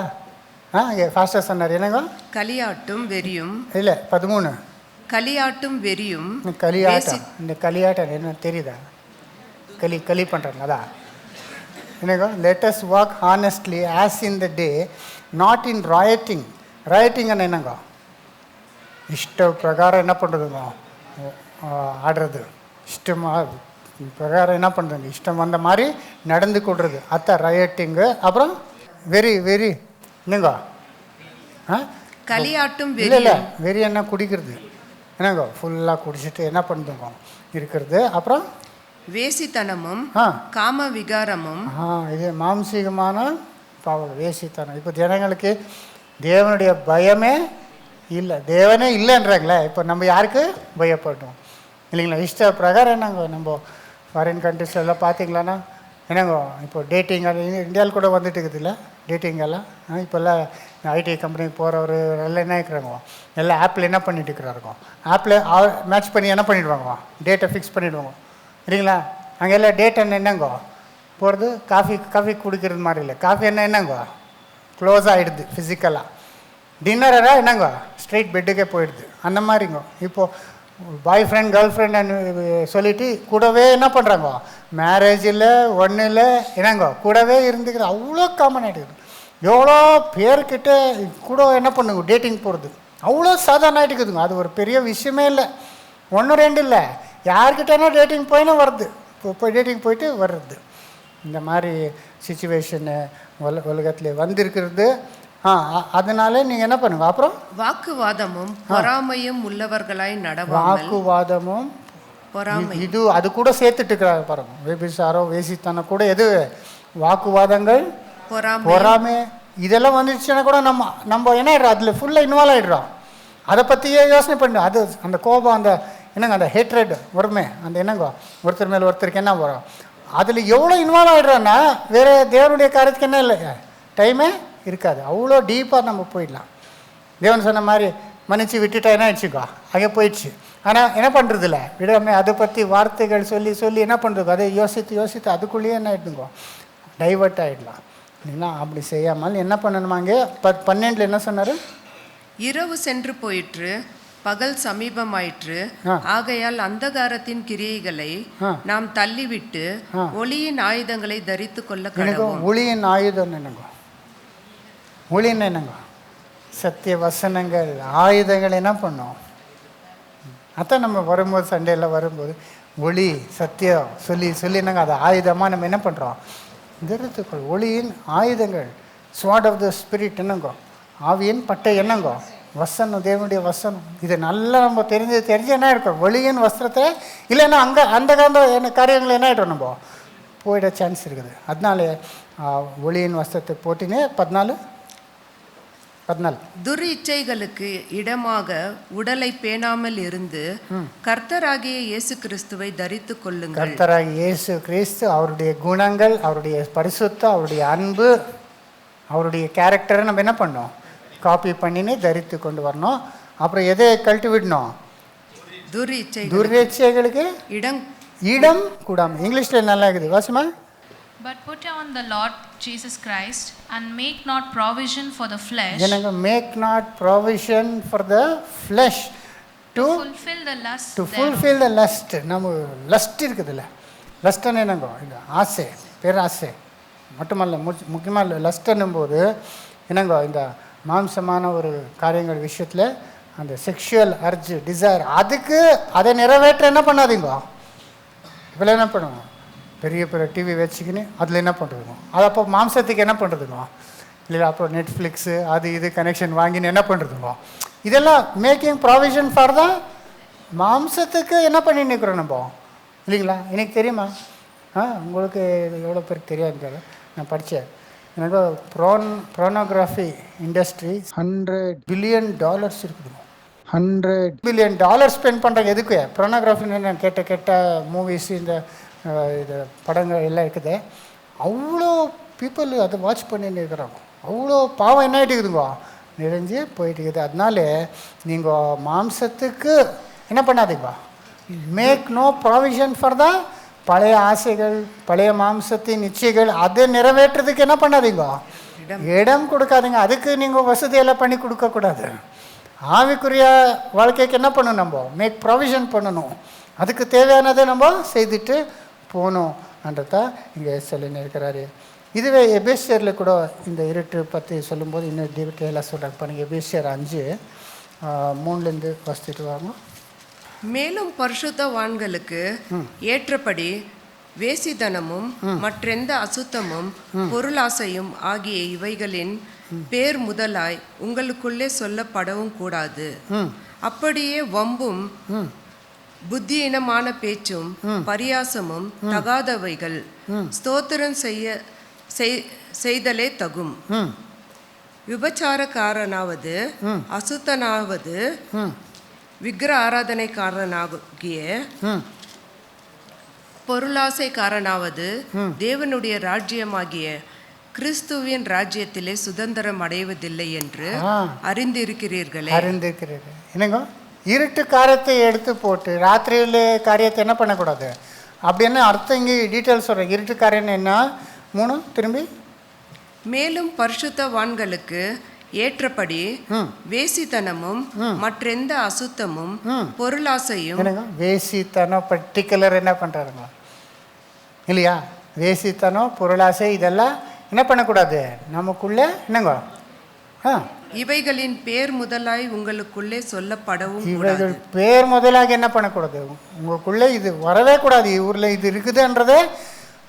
ஃபாஸ்ட்டாக சொன்னார். என்னங்க களியாட்டும் வெறியும் இல்லை 13 களியாட்டும் வெறியும். களியாட்டம், இந்த களியாட்டம் என்ன தெரியுதா, களி பண்ணுறாங்க அதான். என்னங்க let us walk honestly as in the day not in rioting. rioting என்னங்க இஷ்ட பிரகாரம் என்ன பண்ணுறதுங்க, ஆடுறது, இஷ்டமாக பிரகாரம் என்ன பண்ணுறதுங்க, இஷ்டம் வந்த மாதிரி நடந்து கொள்வது, அதான் ரயட்டிங்கு. அப்புறம் வெறி என்னங்க களியாட்டும் இல்லை வெறி என்ன குடிக்கிறது, என்னங்க ஃபுல்லாக குடிச்சிட்டு என்ன பண்ணுதுங்க இருக்கிறது. அப்புறம் வேசித்தனமும் காம விகாரமும். இது மாம்சீகமான பாவம், வேசித்தனம். இப்போ ஜனங்களுக்கு தேவனுடைய பயமே இல்லை, தேவனே இல்லைன்றாங்களே. இப்போ நம்ம யாருக்கு பயப்படணும் இல்லைங்களா. இஷ்ட பிரகாரம் என்னங்க நம்ம ஃபாரின் கண்ட்ரிஸ் எல்லாம் பார்த்தீங்களான்னா என்னங்க இப்போ டேட்டிங் இந்தியாவில் கூட வந்துட்டு இருக்குது இல்லை டேட்டிங் எல்லாம். இப்போல்லாம் ஐடி கம்பெனிக்கு போகிறவர் எல்லாம் என்ன இருக்கிறாங்க, எல்லாம் ஆப்பில் என்ன பண்ணிட்டு இருக்கிறாருங்க, ஆப்பில் மேட்ச் பண்ணி என்ன பண்ணிவிடுவாங்க, டேட்டை ஃபிக்ஸ் பண்ணிவிடுவாங்க இல்லைங்களா. அங்கே எல்லாம் டேட் என்னங்க போகிறது, காஃபி குடிக்கிறது மாதிரி இல்லை. காஃபி என்னங்க க்ளோஸ் ஆகிடுது ஃபிசிக்கலாக. டின்னரா என்னங்க ஸ்ட்ரெயிட் பெட்டுக்கே போயிடுது அந்த மாதிரிங்க. இப்போது பாய் ஃப்ரெண்ட் கேர்ள் ஃப்ரெண்ட் சொல்லிட்டு கூடவே என்ன பண்ணுறாங்க, மேரேஜில் ஒன்றில் என்னங்க கூடவே இருந்துக்கிற அவ்வளோ காமன் ஆகிடுது. எவ்வளோ பேர்கிட்ட கூட என்ன பண்ணுங்க டேட்டிங் போகிறது அவ்வளோ சாதாரண ஆகிட்டுக்குதுங்க. அது ஒரு பெரிய விஷயமே இல்லை, 1-2 இல்லை, யார்கிட்டனா டேட்டிங் போயினா வருது, போய் டேட்டிங் போயிட்டு வர்றது. இந்த மாதிரி சுச்சுவேஷனு உலகத்தில் வந்திருக்கிறது. அதனால நீங்கள் என்ன பண்ணுங்க. அப்புறம் வாக்குவாதமும் பொறாமையும் உள்ளவர்களாய் நடவாமல். வாக்குவாதமும் இது அது கூட சேர்த்துட்டு இருக்கிறாரு பாருங்க. வேபிசாரோ வேசித்தனம் கூட எது வாக்குவாதங்கள் பொறாமை இதெல்லாம் வந்துடுச்சுன்னா கூட நம்ம என்ன ஆகிடுறோம், அதில் ஃபுல்லாக இன்வால்வ் ஆகிடுறோம். அதை பற்றியே யோசனை பண்ணு. அது அந்த கோபம், அந்த என்னங்க அந்த ஹேட்ரட் வருமே, அந்த என்னங்க ஒருத்தர் மேலே ஒருத்தருக்கு என்ன வரும், அதில் எவ்வளோ இன்வால்வ் ஆகிடுறோன்னா வேறு தேவனுடைய காரியத்துக்கு என்ன இல்லை, டைமே இருக்காது. அவ்வளோ டீப்பாக நம்ம போயிடலாம். தேவன் சொன்ன மாதிரி மன்னிச்சு விட்டுட்டா என்ன ஆயிடுச்சுக்கோ, அங்கே போயிடுச்சு. ஆனால் என்ன பண்ணுறதில்ல, விடாமல் அதை பற்றி வார்த்தைகள் சொல்லி என்ன பண்ணுறது, அதை யோசித்து அதுக்குள்ளேயே என்ன ஆகிடுங்கோ, டைவர்ட் ஆகிடலாம் இல்லைங்களா. அப்படி செய்யாமல் என்ன பண்ணணுமாங்க. 12 என்ன சொன்னார், இரவு சென்று போயிற்று, பகல் சமீபமாயிற்று. ஆகையால் அந்தகாரத்தின் கிரியைகளை நாம் தள்ளிவிட்டு ஒளியின் ஆயுதங்களை தரித்து கொள்ள கடவோம். ஒளியின் ஆயுதம் என்னங்க, ஒளின்னு என்னங்க சத்திய வசனங்கள் ஆயுதங்கள் என்ன பண்ணோம்? அதான் நம்ம வரும்போது சண்டேல வரும்போது ஒளி சத்தியம் சொல்லி நாங்கள் அதை ஆயுதமாக நம்ம என்ன பண்ணுறோம்? தரித்துக்கொள். ஒளியின் ஆயுதங்கள், ஸ்வாட் ஆஃப் த ஸ்பிரிட் என்னங்கோ, ஆவியின் பட்டை என்னங்கோ, வசனம், தேவனுடைய வசனம். இது நல்லா நம்ம தெரிஞ்சு என்ன இருக்கும்? ஒளியின் வஸ்திரத்தை இல்லைன்னா அங்கே அந்த காந்த காரியங்கள் என்ன ஆகிட்டோம், நம்ம போயிட சான்ஸ் இருக்குது. அதனால ஒளியின் வஸ்திரத்தை போட்டினே 14 துர் இச்சைகளுக்கு இடமாக உடலை பேணாமல் இருந்து கர்த்தராகிய இயேசு கிறிஸ்துவை தரித்து கொள்ளுங்கள். கர்த்தராகிய இயேசு கிறிஸ்து, அவருடைய குணங்கள், அவருடைய பரிசுத்தம், அவருடைய அன்பு, அவருடைய கேரக்டரை நம்ம என்ன பண்ணோம்? காப்பி பண்ணினே தரித்து கொண்டு வரணும். அப்புறம் எதை கழட்டி விடணும்? துர் இச்சைகளுக்கு இடம் கூடாமல். இங்கிலீஷில் நல்லா இருக்குது, Wasima. But put on the Lord Jesus Christ and make not provision for the flesh. எனக்கு make not provision for the flesh to fulfill the lust. To fulfill the lust. நம்ம லஸ்ட் இருக்குதுல்ல, லஸ்ட்னு என்னங்கோ, இந்த ஆசை, பேராசை மட்டுமல்ல, முக்கியமாக லஸ்ட்னும் போது என்னங்கோ, இந்த மாம்சமான ஒரு காரியங்கள் விஷயத்தில் அந்த செக்ஷுவல் அர்ஜ், டிசைர், அதுக்கு அதை நிறைவேற்ற என்ன பண்ணாதீங்க. இவ்வளோ என்ன பண்ணுவோம்? பெரிய டிவி வச்சுக்கின்னு அதில் என்ன பண்ணுறதுங்க, அது அப்போ மாம்சத்துக்கு என்ன பண்ணுறதுங்க இல்லையா? அப்புறம் நெட்ஃப்ளிக்ஸு அது இது கனெக்ஷன் வாங்கின்னு என்ன பண்ணுறதுங்க, இதெல்லாம் மேக்கிங் ப்ராவிஷன் ஃபார் தான் மாம்சத்துக்கு என்ன பண்ணி நிற்கிறோம் நம்ம, இல்லைங்களா? எனக்கு தெரியுமா? உங்களுக்கு எவ்வளோ பேருக்கு தெரியாது, நான் படித்தேன். எனக்கு ப்ரோனோகிராஃபி இண்டஸ்ட்ரி $100 பில்லியன் இருக்குதுங்க. $100 பில்லியன் ஸ்பெண்ட் பண்ணுறாங்க. எதுக்கு? ப்ரோனோகிராஃபின்னு நான் கேட்ட மூவிஸ், இந்த இது படங்கள் எல்லாம் இருக்குது. அவ்வளோ பீப்புள் அதை வாட்ச் பண்ணின்னு இருக்கிறாங்க. அவ்வளோ பாவம் என்ன ஆகிட்டுக்குதுங்க, நிறைஞ்சு போயிட்டுக்குது. அதனால நீங்கள் மாம்சத்துக்கு என்ன பண்ணாதீங்க, make no provision for the பழைய ஆசைகள், பழைய மாம்சத்தின் இச்சைகள், அதை நிறைவேற்றுறதுக்கு என்ன பண்ணாதீங்க, இடம் கொடுக்காதீங்க. அதுக்கு நீங்கள் வசதியெல்லாம் பண்ணி கொடுக்கக்கூடாது. ஆவிக்குரிய வாழ்க்கைக்கு என்ன பண்ணணும், நம்ம மேக் ப்ராவிஷன் பண்ணணும். அதுக்கு தேவையானதை நம்ம செய்துட்டு போகணுன்றதா இங்கே சொல்லின்னு இருக்கிறாரு. இதுவே எபேசியரில் கூட இந்த இருட்டு பற்றி சொல்லும்போது இன்னும் டீட்டெயிலாக சொல்கிறாங்க. பாருங்கள், எபேசியர் 5:3 வசித்துட்டு வாங்க. மேலும் பரிசுத்தவான்களுக்கு ஏற்றபடி வேசித்தனமும் மற்றெந்த அசுத்தமும் பொருளாசையும் ஆகிய இவைகளின் பேர் முதலாய் உங்களுக்குள்ளே சொல்லப்படவும் கூடாது. அப்படியே வம்பும் புத்தியீனமான பேச்சும் பரியாசமும் தகாதவைகள் ஸ்தோத்திரம் செய்தலே தகும். விபச்சாரக்காரனாவது அசுத்தனாவது விக்கிர ஆராதனைக்காரனாகிய பொருளாசைக்காரனாவது தேவனுடைய ராஜ்யமாகிய கிறிஸ்துவின் ராஜ்யத்திலே சுதந்திரம் அடைவதில்லை என்று அறிந்திருக்கிறீர்களே. என்னங்க, இருட்டு காரியத்தை எடுத்து போட்டு ராத்திரியில் காரியத்தை என்ன பண்ணக்கூடாது அப்படின்னு அர்த்தம் இங்கே டீட்டெயில் சொல்கிறேன். இருட்டு காரியம் என்ன? 3 திரும்பி. மேலும் பரிசுத்தவான்களுக்கு ஏற்றபடி வேசித்தனமும் மற்றெந்த அசுத்தமும் பொருளாசையும். வேசித்தனம் பர்டிகுலர் என்ன பண்ணுறாருங்க இல்லையா? வேசித்தனம், பொருளாசை, இதெல்லாம் என்ன பண்ணக்கூடாது நமக்குள்ளே. என்னங்க, இவைகளின் பேர் முதலாய் உங்களுக்குள்ளே சொல்லப்படவும் இவைகள் பேர் முதலாக என்ன பண்ணக்கூடாது, உங்களுக்குள்ளே இது வரவே கூடாது. ஊரில் இது இருக்குதுன்றதே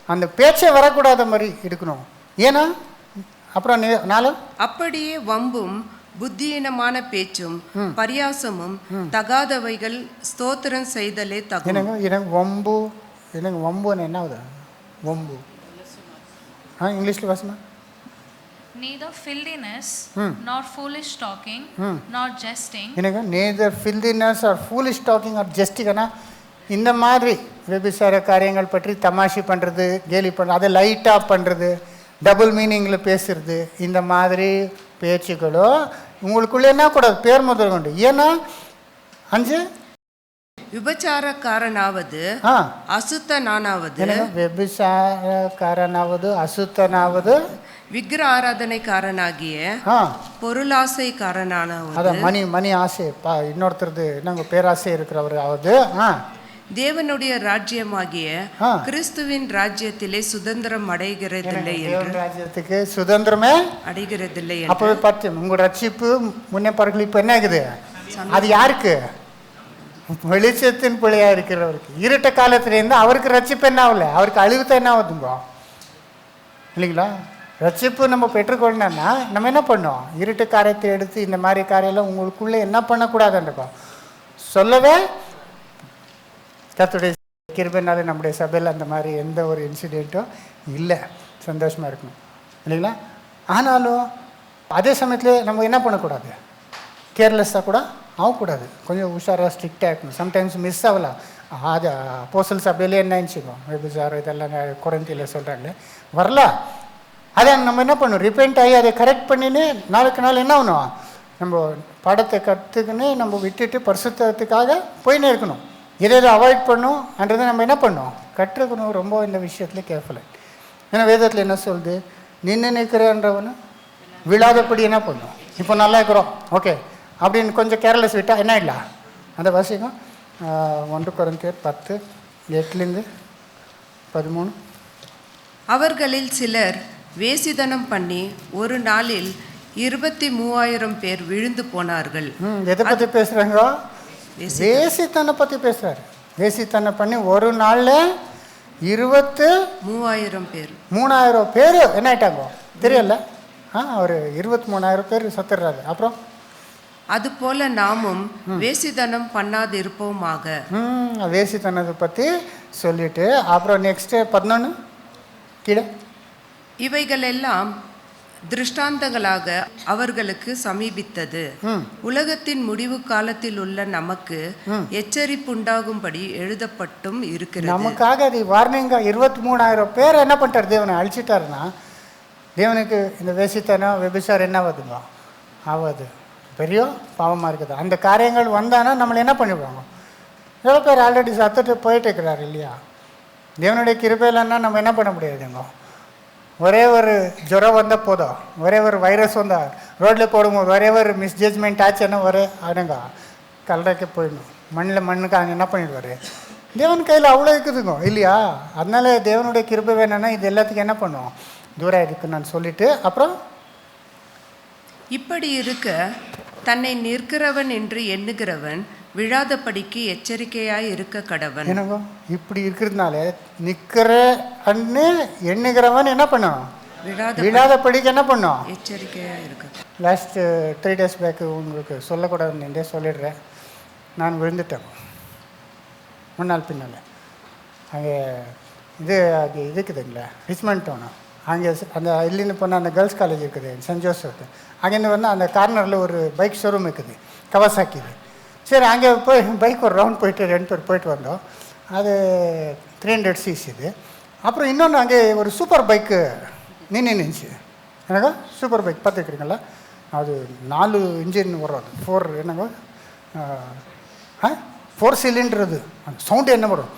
அந்த பேச்சை வரக்கூடாத மாதிரி இருக்கணும். ஏன்னா அப்புறம் 4 அப்படியே வம்பும் புத்தியீனமான பேச்சும் பரியாசமும் தகாதவைகள் ஸ்தோத்திரம் செய்தலே தகும். எனக்கு வம்பு, எனக்கு வம்புன்னு என்ன ஆகுது? வம்பு இங்கிலீஷில் வாசமா. Neither filthiness nor foolish talking nor jesting. என்னங்க, neither filthiness or foolish talking or jesting. இந்த மாதிரி வெபிசார காரியங்கள் பற்றி தமாஷி பண்ணுறது, கேலி பண்ணுறது, அதை லைட்டாக பண்ணுறது, டபுள் மீனிங்கில் பேசுறது, இந்த மாதிரி பேச்சுக்களோ உங்களுக்குள்ளே என்ன கூடாது, பேர் முதல் கொண்டு. ஏன்னா 5 விபச்சாரக்காரனாவது அசுத்தனானாவது. விபச்சாரக்காரனாவது அசுத்தனாவது விக்கிர ஆராதனைக்காரனாகிய பொருளாசைக்காரனானாவது. அதான் மணி ஆசை, இன்னொருத்தருது என்னங்க பேராசை இருக்கிறவராவது தேவனுடைய ராஜ்யமாகிய ஆ. கிறிஸ்துவின் ராஜ்யத்திலே சுதந்திரம் அடைகிறதில்லை என்று தேவன் ராஜ்யத்துக்கு சுதந்திரமே அடைகிறதில்லை அப்பவே என்று பார்த்து உங்க ரட்சிப்பு முன்னே பிறகு இப்போ என்ன ஆகுது? அது யாருக்கு? வெளிச்சத்தின் பிள்ளையா இருக்கிறவருக்கு. இருட்ட காலத்துல இருந்து அவருக்கு ரட்சிப்பு என்ன ஆகல, அவருக்கு அழிவுதான் என்ன ஆகுதுங்க இல்லைங்களா? ரட்சிப்பு நம்ம பெற்றுக்கொள்ளணும்னா நம்ம என்ன பண்ணோம்? இருட்டு காரியத்தை எடுத்து இந்த மாதிரி காரியெல்லாம் உங்களுக்குள்ளே என்ன பண்ணக்கூடாதுன்றோம் சொல்லவே. கர்த்தருடைய கிருபைனால நம்முடைய சபையில் அந்த மாதிரி எந்த ஒரு இன்சிடெண்ட்டும் இல்லை. சந்தோஷமாக இருக்கணும் இல்லைங்களா? ஆனாலும் அதே சமயத்தில் நம்ம என்ன பண்ணக்கூடாது? கேர்லெஸ்ஸாக கூட ஆகக்கூடாது. கொஞ்சம் உஷாராக ஸ்ட்ரிக்டாக இருக்கணும். சம்டைம்ஸ் மிஸ் ஆகலாம். அது அப்போஸ்தலர் சபையிலே என்ன நினச்சிக்கோம், விபச்சாரம் இதெல்லாம் கொரிந்தியில் சொல்கிறாங்களே வரலாம். அதை நம்ம என்ன பண்ணணும்? ரிப்பெண்ட் ஆகி அதை கரெக்ட் பண்ணின்னு நாளுக்கு நாள் என்ன பண்ணுவோம்? நம்ம பாடத்தை கற்றுக்குன்னு நம்ம விட்டுட்டு பரிசுத்தத்துக்காக போயின்னே இருக்கணும். எதை அவாய்ட் பண்ணும்ன்றதை நம்ம என்ன பண்ணோம்? கற்றுக்கணும். ரொம்ப இந்த விஷயத்தில் கேர்ஃபுல்லாக. ஏன்னா வேதத்தில் என்ன சொல்லுது? நின்று நிற்கிறன்றவனு விழாதபடி என்ன பண்ணும்? இப்போ நல்லா இருக்கிறோம் ஓகே அப்படின்னு கொஞ்சம் கேர்லெஸ் விட்டால் என்ன இல்லை? அந்த வாசிக்கும் 1 கொரிந்தியர் 10:8-13. அவர்களில் சிலர் வேசித்தனம் பண்ணி ஒரு நாளில் 23,000 பேர் விழுந்து போனார்கள். எதை பற்றி பேசுகிறாங்க? வேசித்தனை பற்றி பேசுகிறாரு. வேசித்தனை பண்ணி ஒரு நாளில் 23,000 பேர் 3,000 பேர் என்ன ஆயிட்டாங்க தெரியல. ஒரு 23,000 பேர் சத்துறாரு. அப்புறம் அதுபோல நாமும் வேசித்தனம் பண்ணாதிருப்போமாக. வேசித்தனத்தை பற்றி சொல்லிட்டு அப்புறம் நெக்ஸ்ட் 11 கீழே இவைகளெல்லாம் திருஷ்டாந்தங்களாக அவர்களுக்கு சமீபித்தது. உலகத்தின் முடிவு காலத்தில் உள்ள நமக்கு எச்சரிப்புண்டாகும்படி எழுதப்பட்டும் இருக்கிறது. நமக்காக அது வார்னிங்க. 23,000 பேர் என்ன பண்ணிட்டார்? தேவனை அழிச்சிட்டாருன்னா தேவனுக்கு இந்த வேசித்தனம் விபச்சாரம் என்ன ஆகுதுங்க? ஆகாது. பெரிய பாவமாக இருக்குது. அந்த காரியங்கள் வந்தானா நம்மளை என்ன பண்ணிவிடுவாங்க? எவ்வளோ பேர் ஆல்ரெடி சத்துட்டு போயிட்டு இருக்கிறாரு இல்லையா? தேவனுடைய கிருபையிலன்னா நம்ம என்ன பண்ண முடியாதுங்க. ஒரே ஒரு ஜுரம் வந்தால் போதும், ஒரே ஒரு வைரஸ் வந்தால் ரோட்டில் போடும்போது ஒரே ஒரு மிஸ்ஜட்மெண்ட் ஆச்சுன்னா ஒரே அவனுங்க கல்லறைக்கு போயிடணும். மண்ணுக்கு அங்கே என்ன பண்ணிடுவார்? தேவன் கையில் அவ்வளோ இருக்குதுங்க இல்லையா? அதனால தேவனுடைய கிருபை வேணும்னா இது எல்லாத்துக்கும் என்ன பண்ணுவோம்? தூரம் இருக்குன்னு நான் சொல்லிவிட்டு அப்புறம் இப்படி இருக்க தன்னை நிற்கிறவன் என்று எண்ணுகிறவன் விழாதபடிக்கு எச்சரிக்கையாய் இருக்க கடவன். என்னங்க இப்படி இருக்கிறதுனால நிற்கிற அண்ணு எண்ணுகிறவன் என்ன பண்ணும்? விழாதபடிக்கு என்ன பண்ணும்? எச்சரிக்கையாய் இருக்க. லாஸ்ட் 3 days பேக்கு உங்களுக்கு சொல்லக்கூடாதுன்னு சொல்லிடுறேன். நான் விழுந்துட்டேன் முன்னாள் பின்னால். அங்கே அது இருக்குதுங்களா ரிச்மண்ட் டவுனு. அங்கே அந்த இல்லின்னு போனால் அந்த கேர்ள்ஸ் காலேஜ் இருக்குது சென்ட் ஜோசப். அங்கேருந்து வந்து அந்த கார்னரில் ஒரு பைக் ஷோரூம் இருக்குது கவாசாக்கிது. சரி அங்கே போய் பைக் ஒரு ரவுண்ட் போயிட்டு 2 பேர் போயிட்டு வந்தோம். அது 300cc இது. அப்புறம் இன்னொன்று அங்கே ஒரு சூப்பர் பைக்கு நின்றுச்சு. என்னங்க சூப்பர் பைக் பார்த்துருக்குறீங்களா? அது 4 இன்ஜின் வரும். அது 4 என்னங்க 4 சிலிண்டர். அது அந்த சவுண்டு என்ன வரும்?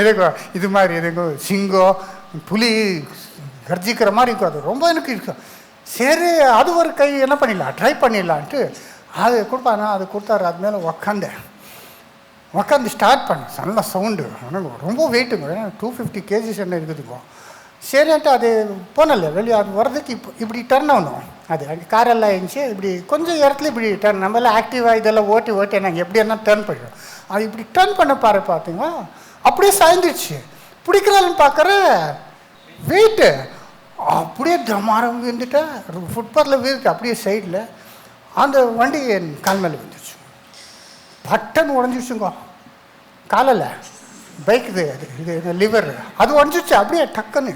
எதுக்கோ இது மாதிரி எதுங்கோ சிங்கம் புலி கர்ஜிக்கிற மாதிரி இருக்கும். அது ரொம்ப எனக்கு இருக்கும். சரி அது ஒரு கை என்ன பண்ணிடலாம் ட்ரை பண்ணிடலான்ட்டு அது கொடுப்பானா அது கொடுத்தாரு. அது மேலே உக்காந்து ஸ்டார்ட் பண்ண நல்ல சவுண்டு. எனக்கு ரொம்ப வெயிட்டுங்க. ஏன்னா 250 kgs என்ன இருக்குதுங்க. சரின்ட்டு அது போனல வெளியே அது வர்றதுக்கு இப்படி டர்ன் ஆகணும். அது அங்கே காரெல்லாம் இருந்துச்சு. இப்படி கொஞ்சம் இடத்துல இப்படி டர்ன் நம்மளாம் ஆக்டிவாக இதெல்லாம் ஓட்டி நாங்கள் எப்படி என்ன டர்ன் பண்ணிடுவோம். அது இப்படி டர்ன் பண்ண பார்த்தீங்க அப்படியே சாய்ந்துருச்சு. பிடிக்கிறான்னு பார்க்குற வெயிட்டு அப்படியே டமாரம் விழுந்துட்டேன். ஃபுட்பாத்தில் விழுந்துட்டு அப்படியே சைடில் அந்த வண்டி என் கால் மேலே விழுந்துருச்சு. பட்டன் உடஞ்சிடுச்சுங்க. காலில் பைக்குது இது லிவர் அது உடஞ்சிடுச்சு அப்படியே டக்குன்னு.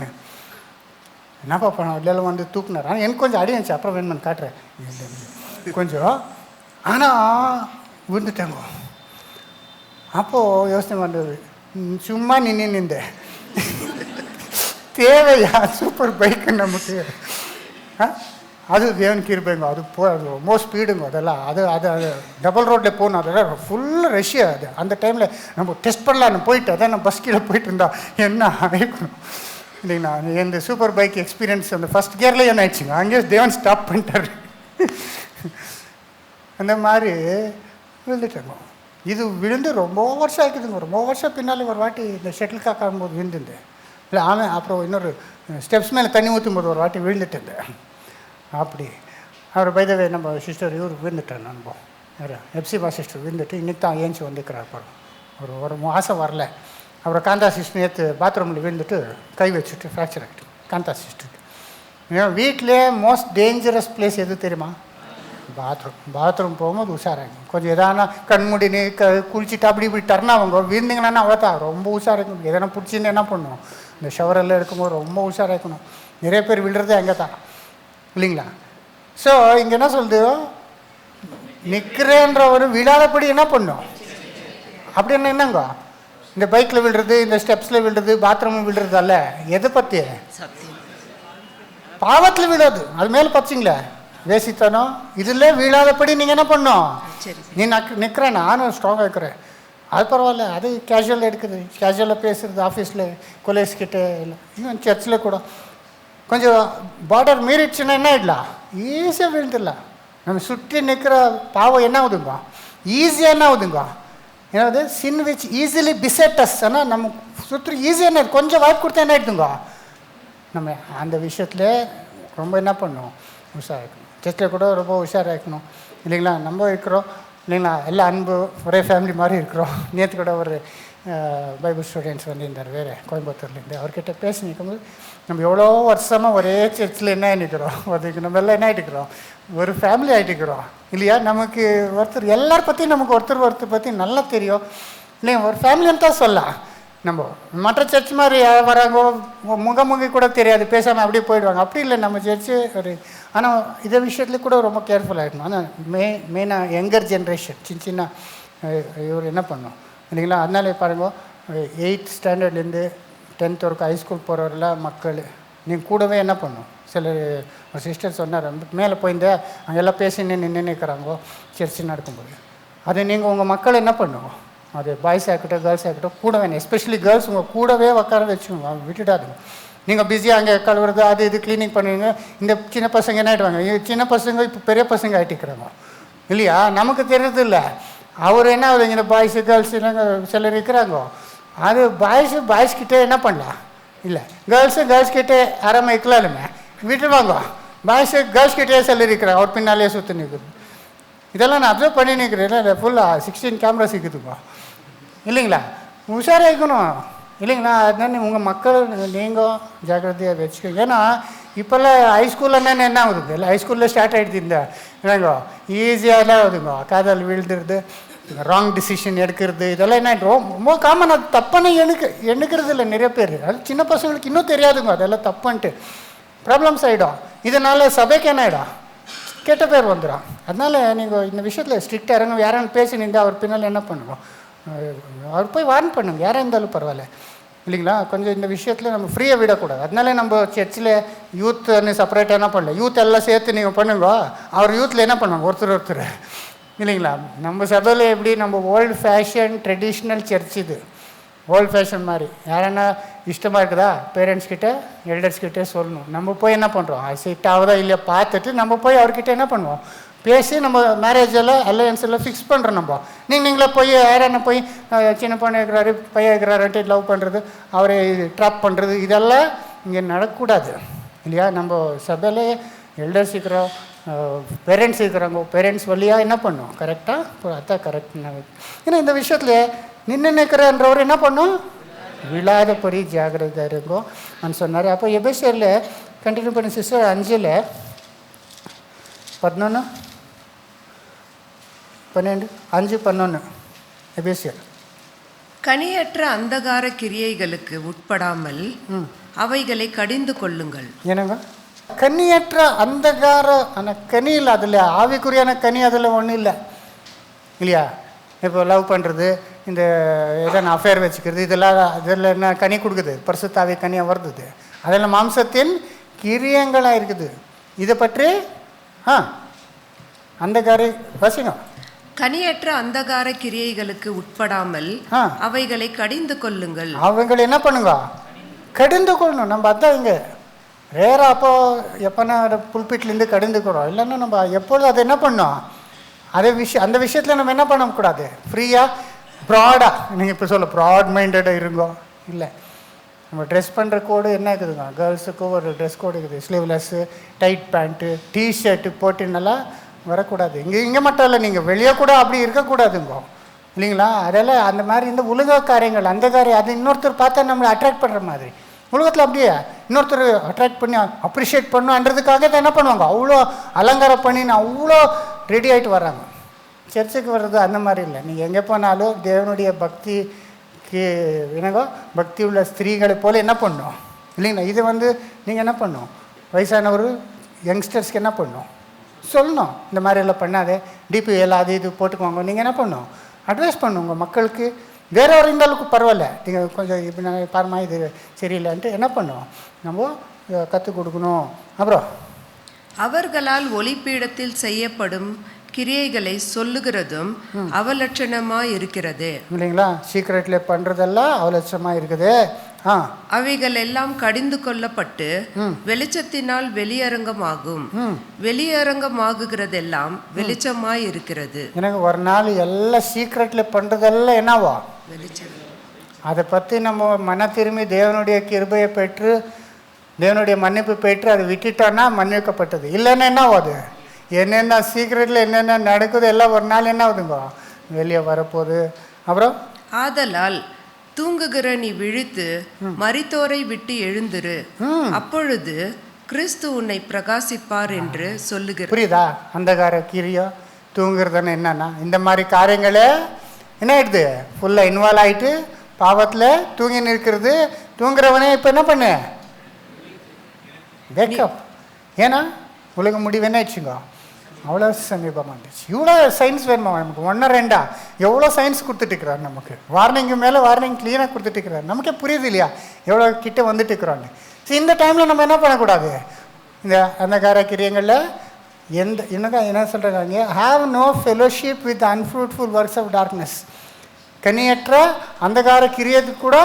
என்னப்பா பண்ண இல்லைலாம் வந்து தூக்குனார். ஆனால் எனக்கு கொஞ்சம் அடி இருந்துச்சு. அப்புறம் வேணுமென்னு காட்டுறேன் கொஞ்சம். ஆனால் விழுந்துட்டேங்க. அப்போது யோசனை பண்ணுறது சும்மா நின்றேன். தேவையா சூப்பர் பைக்கு நமக்கு? அது தேவன் கிருபைங்க. அது ரொம்ப ஸ்பீடுங்க. அதெல்லாம் அது டபுள் ரோட்டில் போகணும். அதெல்லாம் ஃபுல்லாக ரஷ்யா. அது அந்த டைமில் நம்ம டெஸ்ட் பண்ணலான்னு போயிட்டு அதான் நான் பஸ் கீழே போயிட்டு இருந்தா என்ன ஆகிக்கணும் இல்லைங்களா? இந்த சூப்பர் பைக் எக்ஸ்பீரியன்ஸ் அந்த ஃபஸ்ட் கியர்லேயே என்ன ஆயிடுச்சுங்க. அங்கேயே தேவன் ஸ்டாப் பண்ணிட்டாரு. அந்த மாதிரி விழுந்துட்டேங்க. இது விழுந்து ரொம்ப வருஷம் ஆகிக்குதுங்க. ரொம்ப வருஷம் பின்னாலே ஒரு வாட்டி இந்த ஷட்டில் காக் ஆடும்போது விழுந்துருந்தேன். இல்லை ஆமாம், அப்புறம் இன்னொரு ஸ்டெப்ஸ் மேலே தண்ணி ஊற்றும் போது ஒரு வாட்டி விழுந்துட்டு அப்படி அவர் பைதவே நம்ம சிஸ்டர் இவர் விழுந்துட்டேன். நம்ம வேறு எப்சிபா சிஸ்டர் விழுந்துட்டு இன்னைக்கு தான் ஏஞ்சி வந்துக்கிறார் பாருங்க. ஒரு மாதம் வரல. அப்புறம் காந்தா சிஸ்டர் நேற்று பாத்ரூமில் விழுந்துட்டு கை வச்சுட்டு ஃப்ராக்சர் ஆகிட்டு. காந்தா சிஸ்டருக்கு ஏன்னா வீட்டிலே மோஸ்ட் டேஞ்சரஸ் பிளேஸ் எது தெரியுமா? பாத்ரூம் போகும்போது உஷாராகும். கொஞ்சம் எதானா கண்மூடினு குளிச்சுட்டு அப்படி இப்படி டர்ன் ஆகுங்க. விழுந்தீங்கன்னா அவ்வளோதான், ரொம்ப உஷாராக்கணும். எதனா பிடிச்சின்னு என்ன பண்ணணும், இந்த ஷவரெல்லாம் இருக்கும்போது ரொம்ப உஷாராக்கணும். நிறைய பேர் விழுறது அங்கே தான் இல்லைங்களா? ஸோ இங்கே என்ன சொல்லுது, நிற்கிறேன்ற ஒரு விழாதபடி என்ன பண்ணும் அப்படின்னு என்னங்க, இந்த பைக்கில் விழுறது, இந்த ஸ்டெப்ஸில் விழுறது, பாத்ரூமில் விழுறதால எதை பற்றி பாவத்தில் விழாது. அது மேலே பச்சிங்களே வேசித்தனம் இதில் வீழாதபடி நீங்கள் என்ன பண்ணணும். நீ நிற்கிறேன், நானும் ஸ்ட்ராங்காக இருக்கிறேன், அது பரவாயில்ல. அது கேஷுவலாக எடுக்குது, கேஷுவலாக பேசுகிறது ஆஃபீஸில், கொலேஜ்கிட்ட இல்லை, இன்னும் சர்ச்சில் கூட கொஞ்சம் பார்டர் மீறிடுச்சுன்னா என்ன ஆகிடலாம், ஈஸியாக விழுந்துடலாம். நம்ம சுற்றி நிற்கிற பாவம் என்ன ஆகுதுங்க, ஈஸியாக என்ன ஆகுதுங்க, ஏன்னாவது சின் விச் ஈஸிலி பிசெட்டஸ். ஆனால் நம்ம சுற்றி ஈஸியாக என்ன கொஞ்சம் வாய்ப்பு கொடுத்தா என்ன ஆகிடுதுங்க, நம்ம அந்த விஷயத்தில் ரொம்ப என்ன பண்ணணும், உஷாராக இருக்கணும். சர்ச்சில் கூட ரொம்ப உஷாராக இருக்கணும் இல்லைங்களா? நம்ம இருக்கிறோம் இல்லைங்களா, எல்லாம் அன்பு ஒரே ஃபேமிலி மாதிரி இருக்கிறோம். நேற்று கூட ஒரு பைபிள் ஸ்டூடெண்ட்ஸ் வந்திருந்தார் வேறு கோயம்புத்தூர்லேருந்து. அவர்கிட்ட பேசி நிற்கும்போது நம்ம எவ்வளோ வருஷமாக ஒரே சர்ச்சில் என்ன ஆகிட்டுக்கிறோம், அதுக்கு நம்ம எல்லாம் என்ன ஆகிட்டுக்கிறோம், ஒரு ஃபேமிலி ஆகிட்டுக்கிறோம் இல்லையா? நமக்கு ஒருத்தர் எல்லார் பற்றியும் நமக்கு ஒருத்தர் பற்றி நல்லா தெரியும் இல்லையா? ஒரு ஃபேமிலின்னு தான் சொல்லலாம். நம்ம மற்ற சர்ச் மாதிரி வராங்க முகமுகி கூட தெரியாது, பேசாமல் அப்படியே போயிடுவாங்க. அப்படி இல்லை நம்ம சர்ச்சு ஒரு. ஆனால் இதை விஷயத்துல கூட ரொம்ப கேர்ஃபுல்லாக இருக்கணும். ஆனால் மெயினாக யங்கர் ஜென்ரேஷன் சின்ன இவர் என்ன பண்ணணும் இல்லைங்களா? அதனால பாருங்க, 8th ஸ்டாண்டர்ட்லேருந்து 10th வரைக்கும் ஹைஸ்கூல் போகிறவரெல்லாம் மக்கள் நீங்கள் கூடவே என்ன பண்ணணும். சிலர் ஒரு சிஸ்டர் சொன்னார், மேலே போயிருந்தே அங்கெல்லாம் பேசின்னு நின்று நிற்கிறாங்கோ சர்ச்சு நடக்கும்போது. அதை நீங்கள் உங்கள் மக்கள் என்ன பண்ணுவோம், அது பாய்ஸாக இருக்கட்டும் கேர்ள்ஸாக இருக்கட்டும் கூட வேணும். எஸ்பெஷலி கேர்ள்ஸ் உங்கள் கூடவே உட்கார வச்சுக்கோங்க, விட்டுடாதுங்க. நீங்கள் பிஸியாக அங்கே கழுவுறது அது இது க்ளீனிங் பண்ணுவீங்க. இந்த சின்ன பசங்க என்ன ஆகிடுவாங்க, சின்ன பசங்க இப்போ பெரிய பசங்க ஆகிட்டுக்கிறாங்க இல்லையா? நமக்கு தெரியறது இல்லை. அவர் என்ன ஆகுது, இந்த பாய்ஸு கேர்ள்ஸ் சிலர் இருக்கிறாங்கோ, அது பாய்ஸ்கிட்டே என்ன பண்ணலாம் இல்லை, கேர்ள்ஸ்கிட்டே அறமை இருக்கலாமே விட்டுருவாங்க. பாய்ஸு கேர்ள்ஸ்கிட்டே சிலர் இருக்கிறாங்க, அவர் பின்னாலே சுற்றி நிற்குது. இதெல்லாம் நான் அப்சர்வ் பண்ணி நிற்கிறேன். இல்லை ஃபுல்லாக 16 கேமராஸ் இருக்குதுப்பா இல்லைங்களா? உஷாராக இருக்கணும் இல்லைங்களா? அதனால உங்கள் மக்கள் நீங்கள் ஜாக்கிரதையாக வச்சுக்கோங்க. ஏன்னா இப்போல்லாம் ஹைஸ்கூலில் என்ன ஆகுதுங்க, இல்லை ஹைஸ்கூலில் ஸ்டார்ட் ஆகிடுது இந்த என்னங்கோ ஈஸியாகலாம் ஆகுதுங்க. காதல் விழுந்துருது, ராங் டிசிஷன் எடுக்கிறது, இதெல்லாம் என்ன ரொம்ப காமன். அது தப்புன்னு எண்ணுக்கிறது இல்லை நிறைய பேர். அது சின்ன பசங்களுக்கு இன்னும் தெரியாதுங்க அதெல்லாம் தப்புன்ட்டு. ப்ராப்ளம்ஸ் ஆகிடும். இதனால் சபைக்கு என்ன ஆகிடும், கெட்ட பேர் வந்துடும். அதனால் நீங்கள் இந்த விஷயத்தில் ஸ்ட்ரிக்டாக இறங்க. யாரான்னு பேசினீங்க அவர் பின்னால் என்ன பண்ணுவோம், அவர் போய் வார்ன் பண்ணுங்க, யாராக இருந்தாலும் பரவாயில்ல இல்லைங்களா? கொஞ்சம் இந்த விஷயத்தில் நம்ம ஃப்ரீயாக விடக்கூடாது. அதனால நம்ம சர்ச்சில் யூத்துன்னு செப்பரேட்டாக என்ன பண்ணல, யூத் எல்லாம் சேர்த்து நீங்கள் பண்ணுங்க. அவர் யூத்தில் என்ன பண்ணுவாங்க ஒருத்தர் இல்லைங்களா? நம்ம சபையில் எப்படி நம்ம ஓல்டு ஃபேஷன் ட்ரெடிஷ்னல் சர்ச், இது ஓல்டு ஃபேஷன் மாதிரி. யாரன்னா இஷ்டமாக இருக்குதா பேரண்ட்ஸ்கிட்ட எல்டர்ஸ்கிட்டே சொல்லணும். நம்ம போய் என்ன பண்ணுறோம், செட் ஆகுதா இல்லையா பார்த்துட்டு நம்ம போய் அவர்கிட்ட என்ன பண்ணுவோம், பேசி நம்ம மேரேஜ் எல்லாம் அலையன்ஸ் எல்லாம் ஃபிக்ஸ் பண்ணுறோம். நம்ம நீங்களே போய் யாரான போய் சின்ன பொண்ணு இருக்கிறாரு பையன் இருக்கிறாருன்ட்டு லவ் பண்ணுறது, அவரை ட்ராப் பண்ணுறது, இதெல்லாம் இங்கே நடக்கக்கூடாது இல்லையா? நம்ம சபையில் எல்டர்ஸ் இருக்கிறோம், பேரண்ட்ஸ் இருக்கிறாங்க, பேரண்ட்ஸ் வழியாக என்ன பண்ணும் கரெக்டாக இப்போ அதான் கரெக்ட். ஏன்னா இந்த விஷயத்தில் நின்று நிற்கிறன்றவர் என்ன பண்ணும், விழாத பொறி ஜாகிரதை இருக்கும் நான் சொன்னார். அப்போ எபேசியரில் கண்டினியூ பண்ணி சிஸ்டர் 5:11 எபேசியர். கனியற்ற அந்தகார கிரியைகளுக்கு உட்படாமல் அவைகளை கடிந்து கொள்ளுங்கள். என்னங்க கனியற்ற அந்தகார, ஆனால் கனி இல்லை அதில், ஆவிக்குரியான கனி அதில் ஒன்றும் இல்லை இல்லையா? இப்போ லவ் பண்ணுறது, இந்த எதனா அஃபேர் வச்சுக்கிறது, இதில் என்ன கனி கொடுக்குது, பரிசுத்தாவி கனியாக வருது. அதில் மாம்சத்தின் கிரியங்களாக இருக்குது. இதை பற்றி அந்தகார வசிங்க. கனியற்ற அந்தகார கிரியைகளுக்கு உட்படாமல் அவைகளை கடிந்து கொள்ளுங்கள். அவங்களை என்ன பண்ணுங்க, கடிந்து கொள்ளணும். நம்ம அதான் இங்கே ரேராக அப்போ எப்போனா புல்பிட்லேருந்து கடிந்துக்கிறோம். இல்லைன்னா நம்ம எப்பொழுதும் அதை என்ன பண்ணோம், அந்த விஷயத்தில் நம்ம என்ன பண்ணக்கூடாது, ஃப்ரீயாக ப்ராடாக, நீங்கள் இப்போ சொல்ல ப்ராட் மைண்டடாக இருங்கோ. இல்லை, நம்ம ட்ரெஸ் பண்ணுற கோடு என்ன இருக்குதுங்க, கேர்ள்ஸுக்கும் ஒரு ட்ரெஸ் கோடு இருக்குது. ஸ்லீவ்லெஸ்ஸு, டைட் பேண்ட்டு, டிஷர்ட்டு போட்டுன்னெல்லாம் வரக்கூடாது. இங்கே மட்டும் இல்லை, நீங்கள் வெளியே கூட அப்படி இருக்கக்கூடாதுங்கோ, இல்லைங்களா? அதெல்லாம் அந்த மாதிரி இந்த உலக காரியங்கள், அந்த காரியம், அது இன்னொருத்தர் பார்த்தா நம்மளை அட்ராக்ட் பண்ணுற மாதிரி. உலகத்தில் அப்படியே இன்னொருத்தர் அட்ராக்ட் பண்ணி அப்ரிஷியேட் பண்ணுன்றதுக்காக தான் என்ன பண்ணுவாங்க, அவ்வளோ அலங்காரம் பண்ணின்னு அவ்வளோ ரெடி ஆகிட்டு வர்றாங்க. சர்ச்சுக்கு வர்றது அந்த மாதிரி இல்லை. நீங்கள் எங்கே போனாலும் தேவனுடைய பக்திக்கு என்னங்கோ, பக்தி உள்ள ஸ்திரீகளை போல் என்ன பண்ணணும், இல்லைங்களா? இது நீங்கள் என்ன பண்ணணும், வயசானவர் யங்ஸ்டர்ஸ்க்கு என்ன பண்ணணும் சொல்லணும், இந்த மாதிரி எல்லாம் பண்ணாதே, டிபி எல்லாம் அது இது போட்டுக்குவாங்க. நீங்கள் என்ன பண்ணணும், அட்வைஸ் பண்ணுங்க மக்களுக்கு. வேற ஒரு இருந்தாலும் பரவாயில்ல, நீங்கள் கொஞ்சம் இப்போ நாங்கள் பாருமா இது சரியில்லைன்ட்டு என்ன பண்ணோம், நம்ம கற்றுக் கொடுக்கணும். அப்புறம் அவர்களால் ஒளிப்பீடத்தில் செய்யப்படும் கிரியைகளை சொல்லுகிறதும் அவலட்சணமாக இருக்கிறது, இல்லைங்களா? சீக்கிரட்டில் பண்ணுறதெல்லாம் அவலட்சணமாக இருக்குது. அவைகள் எல்லாம் கடிந்து கொள்ளப்பட்டு வெளிச்சத்தினால் வெளியரங்கமாகும், வெளியரங்கமாகுகிறதெல்லாம் வெளிச்சமாய் இருக்கிறது. எனக்கு ஒரு நாள் எல்லாம் சீக்கிரட்டில் பண்ணுறதெல்லாம் என்னவா வெளிச்சம். அதை பற்றி நம்ம மன திரும்பி தேவனுடைய கிருபையை பெற்று தேவனுடைய மன்னிப்பு பெற்று அதை விட்டுட்டோன்னா மன்னிக்கப்பட்டது. இல்லைன்னா என்ன ஆகுது, என்னென்ன சீக்கிரட்டில் என்னென்ன நடக்குது எல்லாம் ஒரு நாள் என்ன ஆகுதுங்க, வெளியே வரப்போகுது. அப்புறம் ஆதலால் தூங்குகிற நீ விழித்து மரித்தோரை விட்டு எழுந்திரு, அப்பொழுது கிறிஸ்து உன்னை பிரகாசிப்பார் என்று சொல்லுகிறார். புரியுதா? அந்தகார கிரியா தூங்குறதுன்னு என்னன்னா இந்த மாதிரி காரியங்களே என்ன ஆயிடுது, ஃபுல்லாக இன்வால்வ் ஆகிட்டு பாவத்தில் தூங்கி இருக்கிறது. தூங்குறவனே இப்போ என்ன பண்ணு, பேக்கப். ஏன்னா உலக முடிவு என்ன ஆயிடுச்சுங்க, அவ்வளோ சமீபமாக இருந்துச்சு. இவ்வளோ சயின்ஸ் வேணுமா நமக்கு, 1 or 2 எவ்வளோ சயின்ஸ் கொடுத்துட்டுருக்கிறார் நமக்கு, வார்னிங்கு மேலே வார்னிங் க்ளீனாக கொடுத்துட்டுருக்கிறார். நமக்கே புரியுது இல்லையா எவ்வளோ கிட்ட வந்துட்டு இருக்கிறோன்னு. சரி, இந்த டைமில் நம்ம என்ன பண்ணக்கூடாது, இந்த அந்தகார கிரியங்களில் என்ன சொல்கிறாங்க, have no fellowship with unfruitful works of darkness. கனியற்ற அந்தகார கிரியத்துக்கு கூட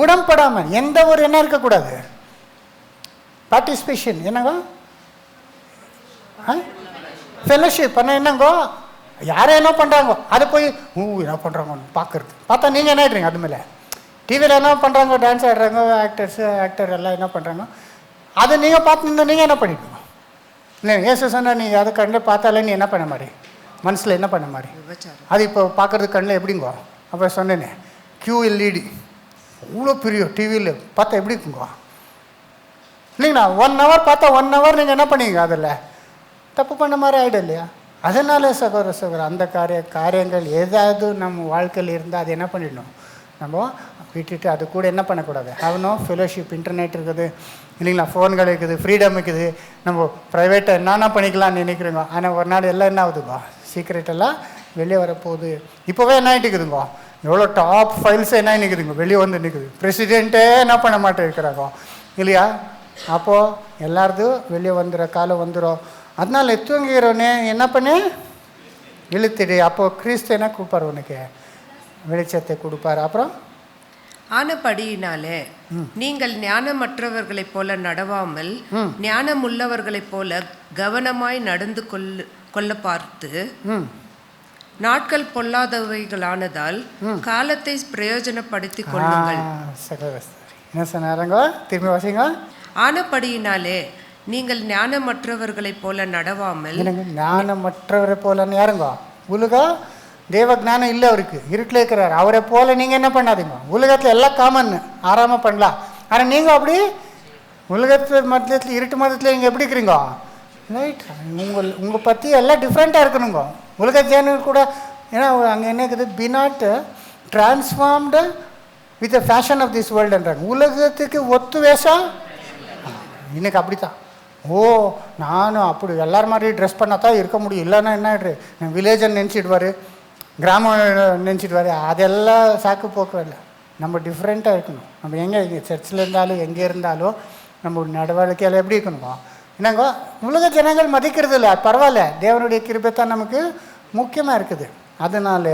உடன்படாமல் எந்த ஒரு என்ன இருக்கக்கூடாது, பார்ட்டிசிபேஷன் என்னங்கோ, ஃபெலோஷிப் பண்ண என்னங்கோ, யாரும் என்ன பண்ணுறாங்கோ அதை போய் என்ன பண்ணுறாங்கன்னு பார்க்குறது. பார்த்தா நீங்கள் என்ன ஆகிடுறீங்க, அது மேலே டிவியில் என்ன பண்ணுறாங்க, டான்ஸ் ஆடுறாங்க, ஆக்டர் எல்லாம் என்ன பண்ணுறாங்க, அதை நீங்கள் பார்த்துருந்தா நீங்கள் என்ன பண்ணிக்கணும். இல்லை ஏசு சொன்னால் நீங்கள் அதை கண்டு பார்த்தாலே நீ என்ன பண்ண மாதிரி, மனசில் என்ன பண்ண மாதிரி, அது இப்போ பார்க்குறது கண்ணில் எப்படிங்கோ. அப்போ சொன்னேனே QLED அவ்வளோ பெரிய டிவியில் பார்த்தா எப்படி இருக்குங்கோ, இல்லைங்களா? 1 hour பார்த்தா 1 hour நீங்கள் என்ன பண்ணீங்க, அதில் தப்பு பண்ண மாதிரி ஆகிடும் இல்லையா? அதனால சகோதர அந்த காரியங்கள் ஏதாவது நம்ம வாழ்க்கையில் இருந்தால் அது என்ன பண்ணிடணும், நம்ம விட்டுட்டு அது கூட என்ன பண்ணக்கூடாது. அவனோ ஃபெலோஷிப், இன்டர்நெட் இருக்குது இல்லைங்களா, ஃபோன்கள் இருக்குது, ஃப்ரீடம் இருக்குது, நம்ம ப்ரைவேட்டாக என்னென்ன பண்ணிக்கலாம்னு நினைக்கிறோங்க. ஆனால் ஒரு நாள் எல்லாம் என்ன ஆகுதுங்கோ, சீக்ரெட் எல்லாம் வெளியே வரப்போகுது. இப்போவே என்ன ஆகிட்டு இருக்குதுங்கோ, எவ்வளோ டாப் ஃபைல்ஸ் என்ன நிற்குதுங்க, வெளியே வந்து நிற்குது. பிரசிடெண்ட்டே என்ன பண்ண மாட்டேன் இருக்கிறாங்கோ இல்லையா? அப்போது எல்லாருதும் வெளியே வந்துடுற காலம் வந்துடும். அதனால் தூங்குகிறவனே என்ன பண்ணு, இழுத்துடு. அப்போது கிறிஸ்து என்ன கொடுப்பார், உனக்கு வெளிச்சத்தை கொடுப்பார். அப்புறம் ஆனபடியினாலே நீங்கள் ஞானமற்றவர்களைப் போல நடவாமல் ஞானமுள்ளவர்களைப் போல கவனமாய் நடந்து கொள்ள பார்த்து, நாட்கள் பொல்லாதவைகளானதால் காலத்தை பிரயோஜனப்படுத்திக் கொள்ளுங்கள். என்ன சொன்னாரங்க, திரும்பி வாசிங்க. ஆனபடியினாலே நீங்கள் ஞானமற்றவர்களைப் போல நடவாமல். ஞானமற்றவரை போலன்னு யாருங்க, உலக தேவ ஞானம் இல்லை அவருக்கு, இருட்டில் இருக்கிறார். அவரை போல நீங்கள் என்ன பண்ணாதீங்க. உலகத்தில் எல்லாம் காமன், ஆறாமல் பண்ணலாம். ஆனால் நீங்கள் அப்படி உலகத்து மதத்தில் இருட்டு மதத்தில் நீங்கள் எப்படி இருக்கிறீங்க, ரைட்? உங்கள் பற்றி எல்லாம் டிஃப்ரெண்ட்டாக இருக்கணுங்க. உலக ஜனங்கள் கூட ஏன்னா அங்கே என்ன இருக்குது, be not transformed with the fashion of this வேர்ல்டுன்றாங்க. உலகத்துக்கு ஒத்து வேஷம் இன்னைக்கு அப்படி தான். ஓ நானும் அப்படி எல்லார் மாதிரி ட்ரெஸ் பண்ணால் தான் இருக்க முடியும், இல்லைன்னா என்ன ஆகிடுரு, நான் வில்லேஜன்னு நினச்சிடுவார், கிராமம் நினச்சிடுவார். அதெல்லாம் சாக்கு போக்கு இல்லை. நம்ம டிஃப்ரெண்ட்டாக இருக்கணும். நம்ம எங்கே சர்ச்சில் இருந்தாலும் எங்கே இருந்தாலும் நம்ம நடவடிக்கையில் எப்படி இருக்கணுமோ. என்னங்கோ உலக ஜனங்கள் மதிக்கிறது இல்லை, பரவாயில்ல, தேவனுடைய கிருபை தான் நமக்கு முக்கியமாக இருக்குது. அதனால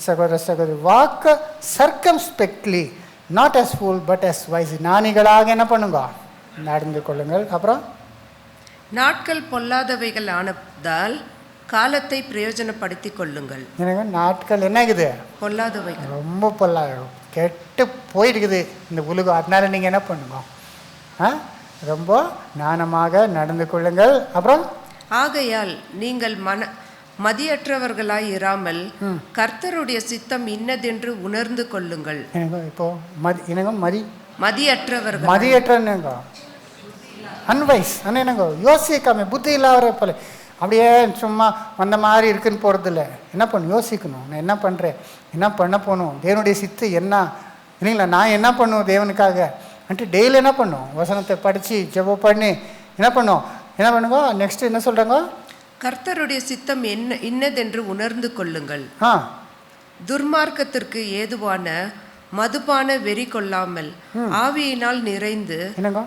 சகோதரி walk circumspectly, not as fool but as wise. ஞானிகளாக என்ன பண்ணுங்க, நடந்து கொள்ளுங்கள். அப்புறம் நாட்கள் பொல்லாதவைகள் ஆனதால் காலத்தை பிரயோஜனப்படுத்தி கொள்ளுங்கள். எனக்கு நாட்கள் என்ன ஆகுது, பொல்லாதவைகள் ரொம்ப கெட்டு போயிட்டுக்குது இந்த உலகம். அதனால நீங்கள் என்ன பண்ணுங்க, ரொம்ப ஞானமாக நடந்து கொள்ளுங்கள். அப்புறம் ஆகையால் நீங்கள் மதியற்றவர்களாய் இராமல் கர்த்தருடைய சித்தம் இன்னதென்று உணர்ந்து கொள்ளுங்கள். எனக்கு இப்போ மதியற்றவர்கள் மதியற்றங்க அன்வைஸ் ஆனால் என்னங்க யோசிக்காம புத்தி இல்லாத போல அப்படியே சும்மா வந்த மாதிரி இருக்குன்னு போகிறது இல்லை. என்ன பண்ணணும், யோசிக்கணும். நான் என்ன பண்ணுறேன், என்ன பண்ண போகணும், தேவனுடைய சித்து என்ன இல்லைங்களா, நான் என்ன பண்ணுவோம் தேவனுக்காக வந்துட்டு டெய்லி என்ன பண்ணும், வசனத்தை படித்து ஜெபம் பண்ணி என்ன பண்ணுங்க. நெக்ஸ்ட் என்ன சொல்கிறாங்க, கர்த்தருடைய சித்தம் இன்னதென்று உணர்ந்து கொள்ளுங்கள். துர்மார்க்கத்திற்கு ஏதுவான மதுபான வெறி கொள்ளாமல் ஆவியினால் நிறைந்து. என்னங்க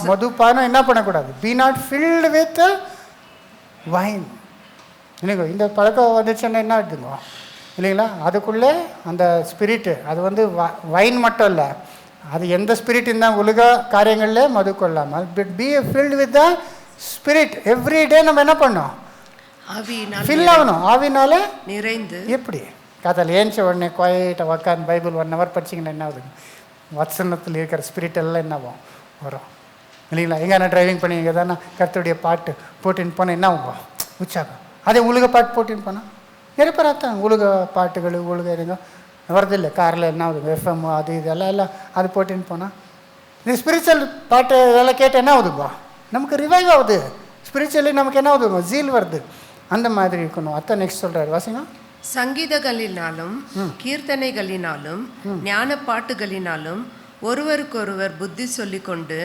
மதுபானம் என்ன பண்ணக்கூடாது, be not filled with wine. இல்லைங்க இந்த பழக்கம் வந்துச்சுன்னா என்ன ஆகுதுங்க இல்லைங்களா, அதுக்குள்ளே அந்த ஸ்பிரிட்டு அது வைன் மட்டும் இல்லை, அது எந்த ஸ்பிரிட் இருந்தால் உலக காரியங்களில் மது கொள்ளாமல் but be filled with the spirit. Every day நம்ம என்ன பண்ணோம், ஃபில் ஆகணும் ஆவினால நிறைந்து. எப்படி கதையில் ஏஞ்ச உடனே குவாய்ட்டாக உக்காந்து பைபிள் 1 hour படிச்சிங்கன்னா என்ன ஆகுதுங்க, வசனத்தில் இருக்கிற ஸ்பிரிட் எல்லாம் என்னவும் வரும் இல்லைங்களா. எங்கே டிரைவிங் பண்ணி எதானா கர்த்தருடைய பாட்டு போட்டுன்னு போனால் என்ன ஆகும், உற்சாகம். அதே உலக பாட்டு போட்டுன்னு போனால் நிரப்பராத்தான் உலக பாட்டுகள் உலக இதுங்க வரதில்லை. காரில் என்ன ஆகுது, எஃப்எம் அது இதெல்லாம் எல்லாம் அது போட்டுன்னு போனால் இந்த ஸ்பிரிச்சுவல் பாட்டு இதெல்லாம் கேட்டு என்ன ஆகுதுங்க, நமக்கு ரிவைவ் ஆகுது. ஸ்பிரிச்சுவலி நமக்கு என்ன ஆகுதுங்க, ஜீல் வருது. அந்த மாதிரி இருக்கணும். அத்தை நெக்ஸ்ட் சொல்கிறார் வாசிங்க. சங்கீதங்களினாலும் கீர்த்தனைகளினாலும் ஞான பாட்டுகளினாலும் ஒருவருக்கொருவர் புத்தி சொல்லிக்கொண்டு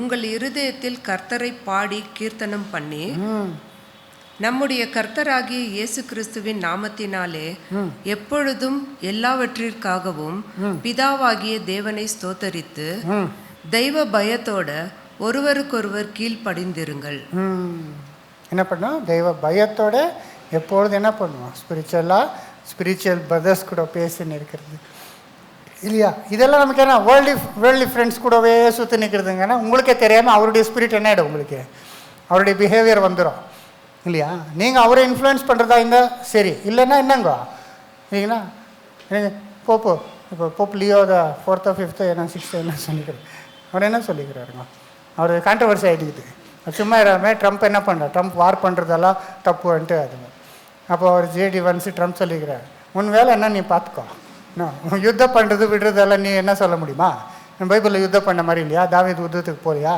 உங்கள் இருதயத்தில் கர்த்தரை பாடி கீர்த்தனம் பண்ணி நம்முடைய கர்த்தராகிய இயேசு கிறிஸ்துவின் நாமத்தினாலே எப்பொழுதும் எல்லாவற்றிற்காகவும் பிதாவாகிய தேவனை ஸ்தோத்தரித்து தெய்வ பயத்தோட ஒருவருக்கொருவர் கீழ்ப்படிந்திருங்கள். என்ன பண்ணோம், தெய்வ பயத்தோட எப்பொழுது என்ன பண்ணுவோம், ஸ்பிரிச்சுவல் பிரதர்ஸ் கூட பேசின்னு இருக்கிறது இல்லையா. இதெல்லாம் நமக்கு என்ன வேர்ல்டி ஃப்ரெண்ட்ஸ் கூடவே சுற்றி நிற்கிறதுங்கன்னா உங்களுக்கே தெரியாமல் அவருடைய ஸ்பிரிட் என்ன ஆகிடும், உங்களுக்கு அவருடைய பிஹேவியர் வந்துடும் இல்லையா. நீங்கள் அவரை இன்ஃப்ளூயன்ஸ் பண்ணுறதா இருந்தால் சரி, இல்லைன்னா என்னங்கோ இல்லைங்களா. இப்போ Pope Leo 4th or 5th என்ன 6th என்ன சொல்லிக்கிறார், அவர் என்ன சொல்லிக்கிறாருங்க, அவர் கான்ட்ரவர்சி ஆகிடுக்குது. சும்மா இல்லாமல் ட்ரம்ப் என்ன பண்ணுறார், ட்ரம்ப் வார் பண்ணுறதெல்லாம் தப்புன்ட்டு அதுங்க. அப்போ அவர் ஜேடி வன்ஸு ட்ரம்ப் சொல்லிக்கிறார், உன் வேலை என்ன நீ பார்த்துக்கோ, யுத்தம் பண்ணுறது விடுறதெல்லாம் நீ என்ன சொல்ல முடியுமா, பைபிளில் யுத்தம் பண்ண மாதிரி இல்லையா, தாவீது யுத்தத்துக்கு போறியா.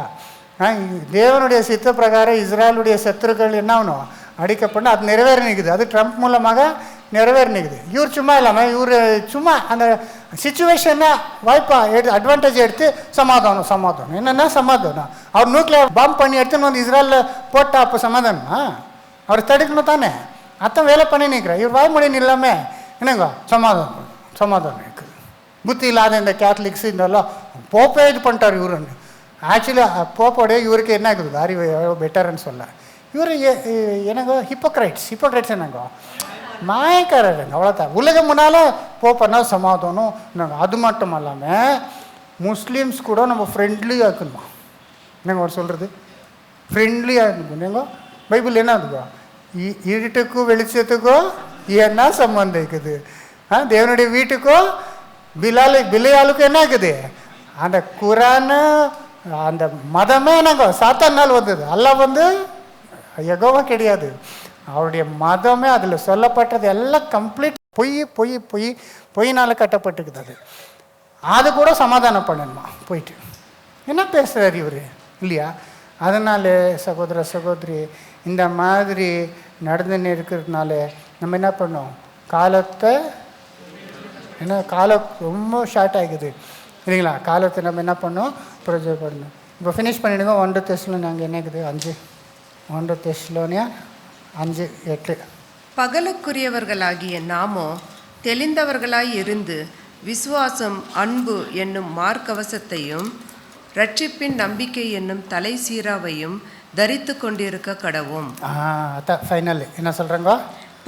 தேவனுடைய சித்த பிரகாரம் இஸ்ரேலுடைய சத்துருக்கள் என்ன ஆகணும், அடிக்கப்பட்டு அது நிறைவேறி நிற்குது. அது ட்ரம்ப் மூலமாக நிறைவேறி நிற்குது. இவர் சும்மா இல்லாமல் இவர் சும்மா அந்த சிச்சுவேஷனை வாய்ப்பாக அட்வான்டேஜ் எடுத்து சமாதானம் என்னென்னா சமாதானம். அவர் நியூக்ளியர் பாம்பு பண்ணி எடுத்துன்னு இஸ்ரேலில் போட்டா அப்போ சமாதானமா, அவர் தடுக்கணும் தானே. அத்தனை வேலை பண்ணி நிற்கிறார். இவர் வாய்மொழின்னு இல்லாமல் என்னங்க சமாதானம் இருக்குது. புத்தி இல்லாத இந்த கேத்தலிக்ஸ் இதெல்லாம் போப்பே இது பண்ணிட்டார் இவருன்னு. ஆக்சுவலி போப்போடைய இவருக்கு என்ன இருக்குது, அறிவு பெட்டர்ன்னு சொல்ல. இவர் எனக்கு ஹிப்போக்ரைட்ஸ் என்னங்க மாயக்காரருங்க, அவ்வளோதான். உலகம் முன்னால் போப்பன்னா சமாதானம். அது மட்டும் இல்லாமல் முஸ்லீம்ஸ் கூட நம்ம ஃப்ரெண்ட்லியாக இருக்கணுமா, என்னங்க அவர் சொல்கிறது, ஃப்ரெண்ட்லியாக இருக்கணும். என்னங்க பைபிள் என்ன இருக்குதோ, இருட்டுக்கும் வெளிச்சத்துக்கும் என்ன சம்பந்தம் இருக்குது, தேவனுடைய வீட்டுக்கும் பிலையாளுக்கும் என்ன இருக்குது. அந்த குரான் அந்த மதமே என்னங்க சாத்தானால் வந்தது, அல்லாஹ் யெகோவா கிடையாது. அவருடைய மதமே அதில் சொல்லப்பட்டது எல்லாம் கம்ப்ளீட் பொய்னால கட்டப்பட்டுக்குது. அது கூட சமாதானம் பண்ணணுமா போயிட்டு என்ன பேசுகிறார் இவர் இல்லையா. அதனால சகோதர சகோதரி இந்த மாதிரி நடந்துன்னு இருக்கிறதுனால நம்ம என்ன பண்ணோம், காலம் ரொம்ப ஷார்ட் ஆகிக்குது இல்லைங்களா. காலத்தை நம்ம என்ன பண்ணோம், பிரயோஜனப்படணும். இப்போ ஃபினிஷ் பண்ணிவிடுங்க. 1 தெசலோனியா நாங்கள் என்ன இருக்குது 5 1 தெசலோனியா 5:8. பகலுக்குரியவர்களாகிய நாமோ தெளிந்தவர்களாய் இருந்து விசுவாசம் அன்பு என்னும் மார்க்கவசத்தையும் ரட்சிப்பின் நம்பிக்கை என்னும் தலை சீராவையும் தரித்து கொண்டிருக்க கடவும். ஃபைனல் என்ன சொல்கிறாங்க,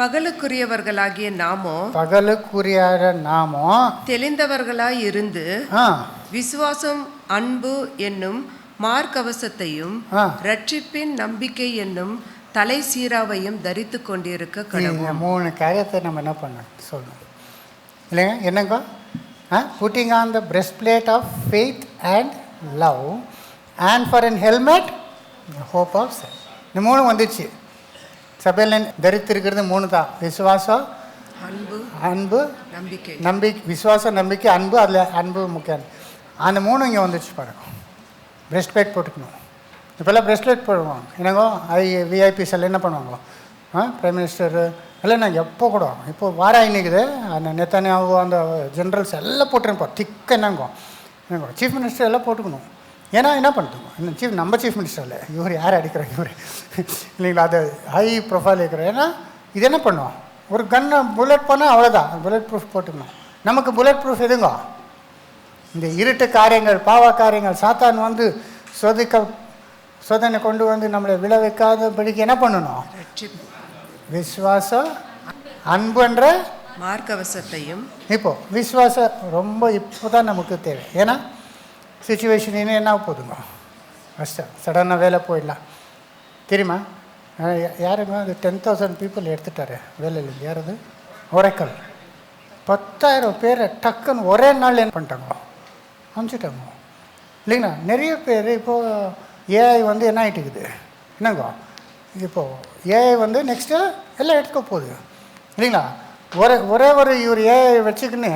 பகலுக்குரியவர்களாகிய நாமோ தெளிந்தவர்களாய் இருந்து விசுவாசம் அன்பு என்னும் மார்க்கவசத்தையும் ரட்சிப்பின் நம்பிக்கை என்னும் தலை சீராவையும் தரித்து கொண்டிருக்க கடவுள். இந்த 3 காரியத்தை நம்ம என்ன பண்ணணும் சொல்லணும் இல்லைங்க. என்னங்க? Putting on the breastplate of faith and love and for an helmet hope of self. இந்த 3 வந்துடுச்சு. சபையில் தரித்திருக்கிறது 3 தான். விசுவாசம், அன்பு, நம்பிக்கை. விசுவாசம், நம்பிக்கை, அன்பு. அதில் அன்பு முக்கியம். அந்த 3 இங்கே வந்துடுச்சு பாருங்க. பிரஸ்ட் பிளேட் போட்டுக்கணும். இப்போல்லாம் பிரஸ்லெட் போடுவாங்க. என்னங்கோ விஐபிஸ் எல்லாம் என்ன பண்ணுவாங்க? பிரைம் மினிஸ்டர் எல்லாம் நான் எப்போ கூட இப்போ வாரம் இன்னைக்குது அந்த நெத்தனியாவோ அந்த ஜென்ரல்ஸ் எல்லாம் போட்டுருப்போம். திக்க என்னங்கோ சீஃப் மினிஸ்டர் எல்லாம் போட்டுக்கணும். ஏன்னா என்ன பண்ணுறோம், இந்த நம்ம சீஃப் மினிஸ்டர் இல்லை, இவர் யார் அடிக்கிறாங்க இவர் இல்லைங்களா? அது ஹை ப்ரொஃபைல் இருக்கிற. ஏன்னா இது என்ன பண்ணுவோம், ஒரு கன்னை புல்லட் பண்ணால் அவ்வளோதான், புல்லட் ப்ரூஃப் போட்டுக்கணும். நமக்கு புல்லட் ப்ரூஃப் எதுங்க? இந்த இருட்டு காரியங்கள், பாவ காரியங்கள், சாத்தான் வந்து சோதனை கொண்டு வந்து நம்மளை விளைவிக்காதபடிக்கு என்ன பண்ணணும்? விசுவாசம், அன்புன்ற மார்க்கவசத்தையும். இப்போ விசுவாசம் ரொம்ப இப்போ தான் நமக்கு தேவை. ஏன்னா சுச்சுவேஷன் இன்னும் என்ன போதுங்க, கஷ்டம். சடனாக வேலை போயிடலாம். தெரியுமா யாருங்க? அது 10,000 பீப்புள் எடுத்துட்டாரு வேலையில். யாரது? ஒரேக்கல் 10,000 பேரை டக்குன்னு ஒரே நாள் என்ன பண்ணிட்டாங்க, அனுப்பிச்சிட்டாங்க இல்லைங்களா? நிறைய பேர் இப்போது ஏஐ வந்து என்ன ஆகிட்டு இருக்குது என்னங்கோ, இப்போது ஏஐ வந்து நெக்ஸ்ட்டு எல்லாம் எடுத்துக்க போகுது இல்லைங்களா? ஒரே ஒரு இவர் ஏஐ வச்சுக்கின்னு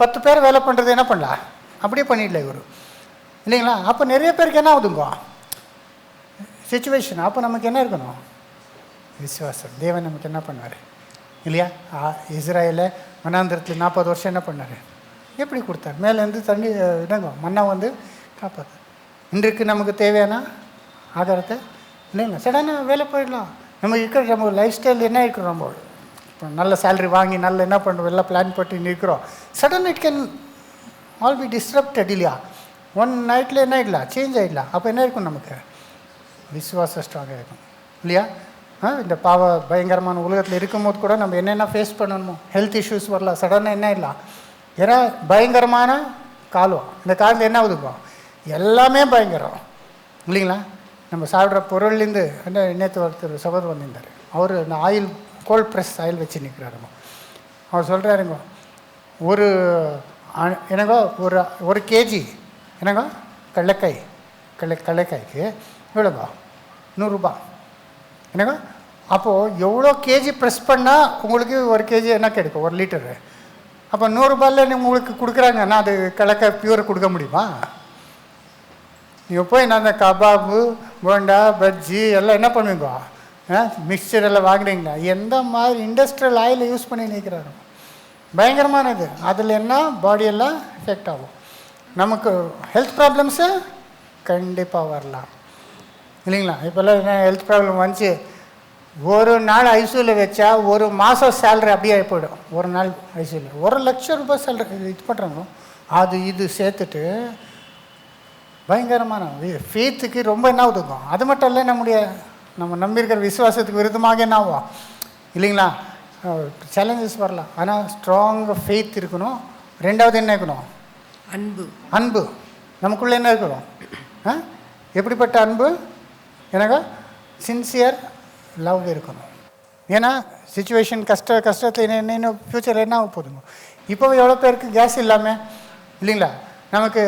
10 பேர் வேலை பண்ணுறது என்ன பண்ணலாம், அப்படியே பண்ணிடல இவர் இல்லைங்களா? அப்போ நிறைய பேருக்கு என்ன ஆகுதுங்க சிச்சுவேஷன். அப்போ நமக்கு என்ன இருக்கணும்? விசுவாசம். தேவன் நமக்கு என்ன பண்ணார் இல்லையா? இஸ்ராயேலை வனாந்திரத்தில் 40 வருஷம் என்ன பண்ணார், எப்படி கொடுத்தார்? மேலேருந்து தண்ணி இடங்க மண்ணா வந்து காப்பாற்று. இன்றைக்கு நமக்கு தேவையான ஆதாரத்தை இல்லைங்களா? சடனாக வேலை போயிடலாம். நம்ம இருக்கிற நம்ம லைஃப் ஸ்டைல் என்ன இருக்கிறோம், நம்ம இப்போ நல்ல சேலரி வாங்கி நல்ல என்ன பண்ணுறோம், எல்லாம் பிளான் பண்ணி இருக்கிறோம். Sudden it can all be disturbed இல்லையா? ஒன் நைட்டில் என்ன ஆகிடலாம், சேஞ்ச் ஆகிடலாம். அப்போ என்ன இருக்கும், நமக்கு விசுவாசம் ஸ்ட்ராங்காக இருக்கும் இல்லையா? இந்த பாவ பயங்கரமான உலகத்தில் இருக்கும்போது கூட நம்ம என்னென்ன ஃபேஸ் பண்ணணுமோ, ஹெல்த் இஷ்யூஸ் வரலாம். சடனாக என்ன ஆகிடலாம், ஏன்னா பயங்கரமான காலம். இந்த காலத்தில் என்ன ஆகுதுப்போ, எல்லாமே பயங்கரம் இல்லைங்களா? நம்ம சாப்பிட்ற பொருள்லேருந்து நேற்று ஒருத்தர் சகோதரர் வந்திருந்தார். அவர் இந்த ஆயில் கோல்ட் ப்ரெஸ் ஆயில் வச்சு நிற்கிறாருங்க. அவர் சொல்கிறாருங்க, ஒரு என்னங்கோ ஒரு கேஜி என்னங்கோ கடலைக்காய்க்கு எவ்வளோங்க, 100 ரூபா என்னங்க. அப்போது எவ்வளோ கேஜி ப்ரெஸ் பண்ணால் உங்களுக்கு ஒரு கேஜி என்ன கிடைக்கும், 1 லிட்டரு. அப்போ 100 ரூபாயில் உங்களுக்கு கொடுக்குறாங்கன்னா அது கடலைக்காய் பியூர் கொடுக்க முடியுமா? நீங்கள் போய் நான் அந்த கபாபு, போண்டா, பஜ்ஜி எல்லாம் என்ன பண்ணுவீங்க, மிக்சர் எல்லாம் வாங்குறீங்களா? எந்த மாதிரி இண்டஸ்ட்ரியல் ஆயில் யூஸ் பண்ணி நிற்கிறாரு, பயங்கரமானது. அதில் என்ன பாடியெல்லாம் எஃபெக்ட் ஆகும். நமக்கு ஹெல்த் ப்ராப்ளம்ஸு கண்டிப்பாக வரலாம் இல்லைங்களா? இப்போல்லாம் என்ன ஹெல்த் ப்ராப்ளம் வந்துச்சு, ஒரு நாள் ஐசியூவில் வச்சா 1 மாதம் சேலரி அப்படியே போய்டும். ஒரு நாள் ஐசியூவில் 1 லட்சம் ரூபாய் சேலரி இது பண்ணுறாங்க. அது இது சேர்த்துட்டு பயங்கரமான ஃபேத்துக்கு ரொம்ப என்ன ஆகுதுங்க. அது மட்டும் இல்லை, நம்ம நம்பியிருக்கிற விசுவாசத்துக்கு விருதமாக என்ன ஆகும் இல்லைங்களா? சேலஞ்சஸ் வரலாம். ஆனால் ஸ்ட்ராங்காக ஃபெய்த் இருக்கணும். 2வது என்ன இருக்கணும், அன்பு. நமக்குள்ளே என்ன இருக்கணும், எப்படிப்பட்ட அன்பு எனக்கு சின்சியர் லவ் இருக்கணும். ஏன்னா சிச்சுவேஷன் கஷ்டத்தில் என்ன ஃப்யூச்சர் என்ன ஆக போதுங்க. இப்போ எவ்வளோ பேருக்கு கேஸ் இல்லாமல் இல்லைங்களா? நமக்கு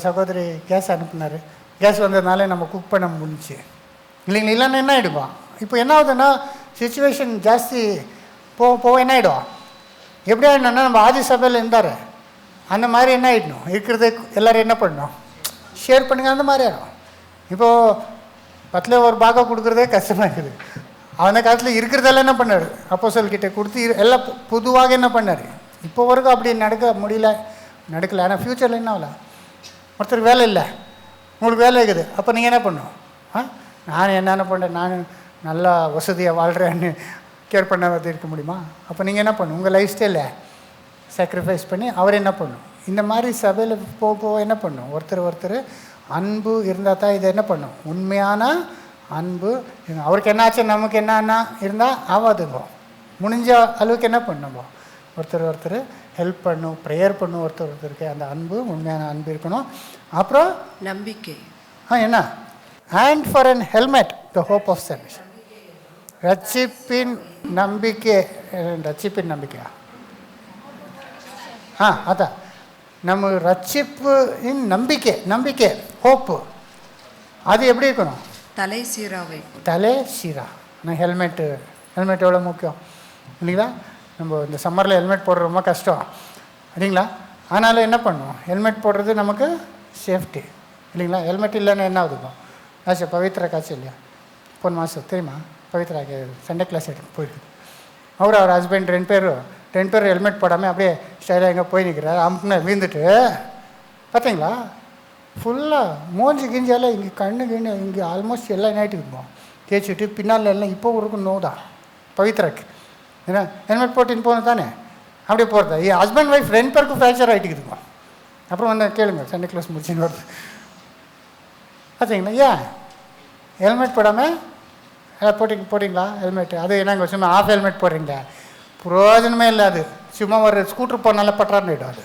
சகோதரி கேஸ் அனுப்புனார். கேஸ் வந்ததுனால நம்ம குக் பண்ண முடிஞ்சிச்சு இல்லைங்களா? இல்லைன்னா என்ன ஆகிடுவோம். இப்போ என்ன ஆகுதுன்னா சிச்சுவேஷன் ஜாஸ்தி போக என்ன ஆகிடும், எப்படி ஆகிடணும்னா நம்ம ஆதி சபையில் இருந்தார் அந்த மாதிரி என்ன ஆகிடணும், இருக்கிறது எல்லோரும் என்ன பண்ணணும், ஷேர் பண்ணுங்க, அந்த மாதிரி ஆகிடும். இப்போது 10ல் ஒரு பாகம் கொடுக்குறதே கஷ்டமாக இருக்குது. அந்த காலத்தில் இருக்கிறதெல்லாம் என்ன பண்ணார், அப்போஸ்தலர்கிட்ட கொடுத்து எல்லாம் பொதுவாக என்ன பண்ணார். இப்போ வரைக்கும் அப்படி நடக்கலை. ஆனால் ஃப்யூச்சரில் என்ன ஆகலாம், ஒருத்தர் வேலை இல்லை, உங்களுக்கு வேலை இருக்குது, அப்போ நீங்கள் என்ன பண்ணணும், நான் என்னென்ன பண்ணுறேன், நான் நல்லா வசதியாக வாழ்கிறேன்னு கேர் பண்ணாத இருக்க முடியுமா? அப்போ நீங்கள் என்ன பண்ணணும், உங்கள் லைஃப் ஸ்டைலை சாக்ரிஃபைஸ் பண்ணி அவர் என்ன பண்ணணும். இந்த மாதிரி சபையில் போக என்ன பண்ணணும், ஒருத்தர் அன்பு இருந்தால் தான் இதை என்ன பண்ணும், உண்மையான அன்பு. அவருக்கு என்னாச்சு நமக்கு என்னன்னா இருந்தால் ஆகாதுங்க. முடிஞ்ச அளவுக்கு என்ன பண்ணணும், ஒருத்தர் ஹெல்ப் பண்ணும், ப்ரேயர் பண்ணும், ஒருத்தருக்கு அந்த அன்பு, உண்மையான அன்பு இருக்கணும். அப்புறம் நம்பிக்கை. என்ன, and for an helmet the hope of salvation. ரட்சிப்பின் நம்பிக்கை. ரட்சிப்பின் நம்பிக்கையா? அதான் நம்ம ரட்சிப்பின் நம்பிக்கை ஹோப்பு. அது எப்படி இருக்கணும்? தலை சீராவை. தலை சீரா. நான் ஹெல்மெட் எவ்வளோ முக்கியம் இல்லைங்களா? நம்ம இந்த சம்மரில் ஹெல்மெட் போடுறது ரொம்ப கஷ்டம் இல்லைங்களா? ஆனாலும் என்ன பண்ணுவோம், ஹெல்மெட் போடுறது நமக்கு சேஃப்டி இல்லைங்களா? ஹெல்மெட் இல்லைன்னா என்ன ஆகுதுக்கும்? ஆச்சு பவித்ரா காய்ச்சி இல்லையா, போன மாதம் தெரியுமா? பவித்ரா சண்டே கிளாஸ் எடுத்து போயிருக்கு. அவர் ஹஸ்பண்ட் ரெண்டு பேர் ஹெல்மெட் போடாமல் அப்படியே ஸ்டைலாக எங்கே போய் நிற்கிறார். அமுக்குன்னு வீழ்ந்துட்டு பார்த்தீங்களா, ஃபுல்லாக மூஞ்சி கிஞ்சால இங்கே கண்ணு கிண்ணு இங்கே ஆல்மோஸ்ட் எல்லாம் என்ன ஆகிட்டு இருக்கோம், தேய்ச்சிட்டு பின்னால் எல்லாம் இப்போ இருக்கும் நோதா பவித்ராக்கு. ஏன்னா ஹெல்மெட் போட்டுன்னு போனது தானே, அப்படியே போகிறதா. ஹஸ்பண்ட் ஒய்ஃப் ரெண்டு பேருக்கும் ஃப்ராக்சர் ஆகிட்டு இருக்குதுங்க. அப்புறம் வந்து கேளுங்க, சண்டே கிளாஸ் முடிச்சுன்னு வருது பார்த்தீங்களா. ஏன் ஹெல்மெட் போடாமல் போட்டிங்களா ஹெல்மெட்? அது என்னங்க சும்மா ஆஃப் ஹெல்மெட் போடுறீங்களா? பிரயோஜனமே இல்லை. அது சும்மா ஒரு ஸ்கூட்டர் போனால பற்றான்னு போய்டும். அது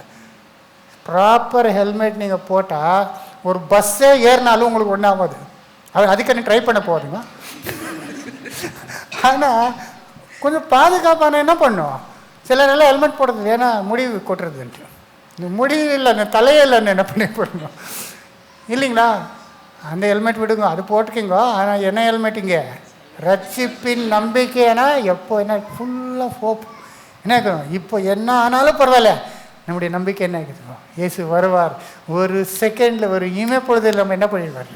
ப்ராப்பர் ஹெல்மெட் நீங்கள் போட்டால் ஒரு பஸ்ஸே ஏறினாலும் உங்களுக்கு ஒன்றும் ஆகாது. அதுக்கு நீ ட்ரை பண்ண போகிறீங்க. ஆனால் கொஞ்சம் பாதுகாப்பான என்ன பண்ணும், சிலரெல்லாம் ஹெல்மெட் போடுறது ஏன்னா முடி கொட்டுறதுன்ட்டு. இந்த முடி இல்லைன்னு தலையில்லைன்னு என்ன பண்ணி போடணும் இல்லைங்களா? அந்த ஹெல்மெட் விடுங்க, அது போட்டுக்கிங்க. ஆனால் என்ன ஹெல்மெட் இங்கே ரட்சிப்பின் நம்பிக்கைனா எப்போ என்ன ஃபுல்லாக ஹோப் என்ன இருக்கணும். இப்போ என்ன ஆனாலும் பரவாயில்ல, நம்முடைய நம்பிக்கை என்ன இருக்குதுங்க, இயேசு வருவார். ஒரு செகண்டில் ஒரு பொழுதில் நம்ம என்ன பண்ணிடுவார்,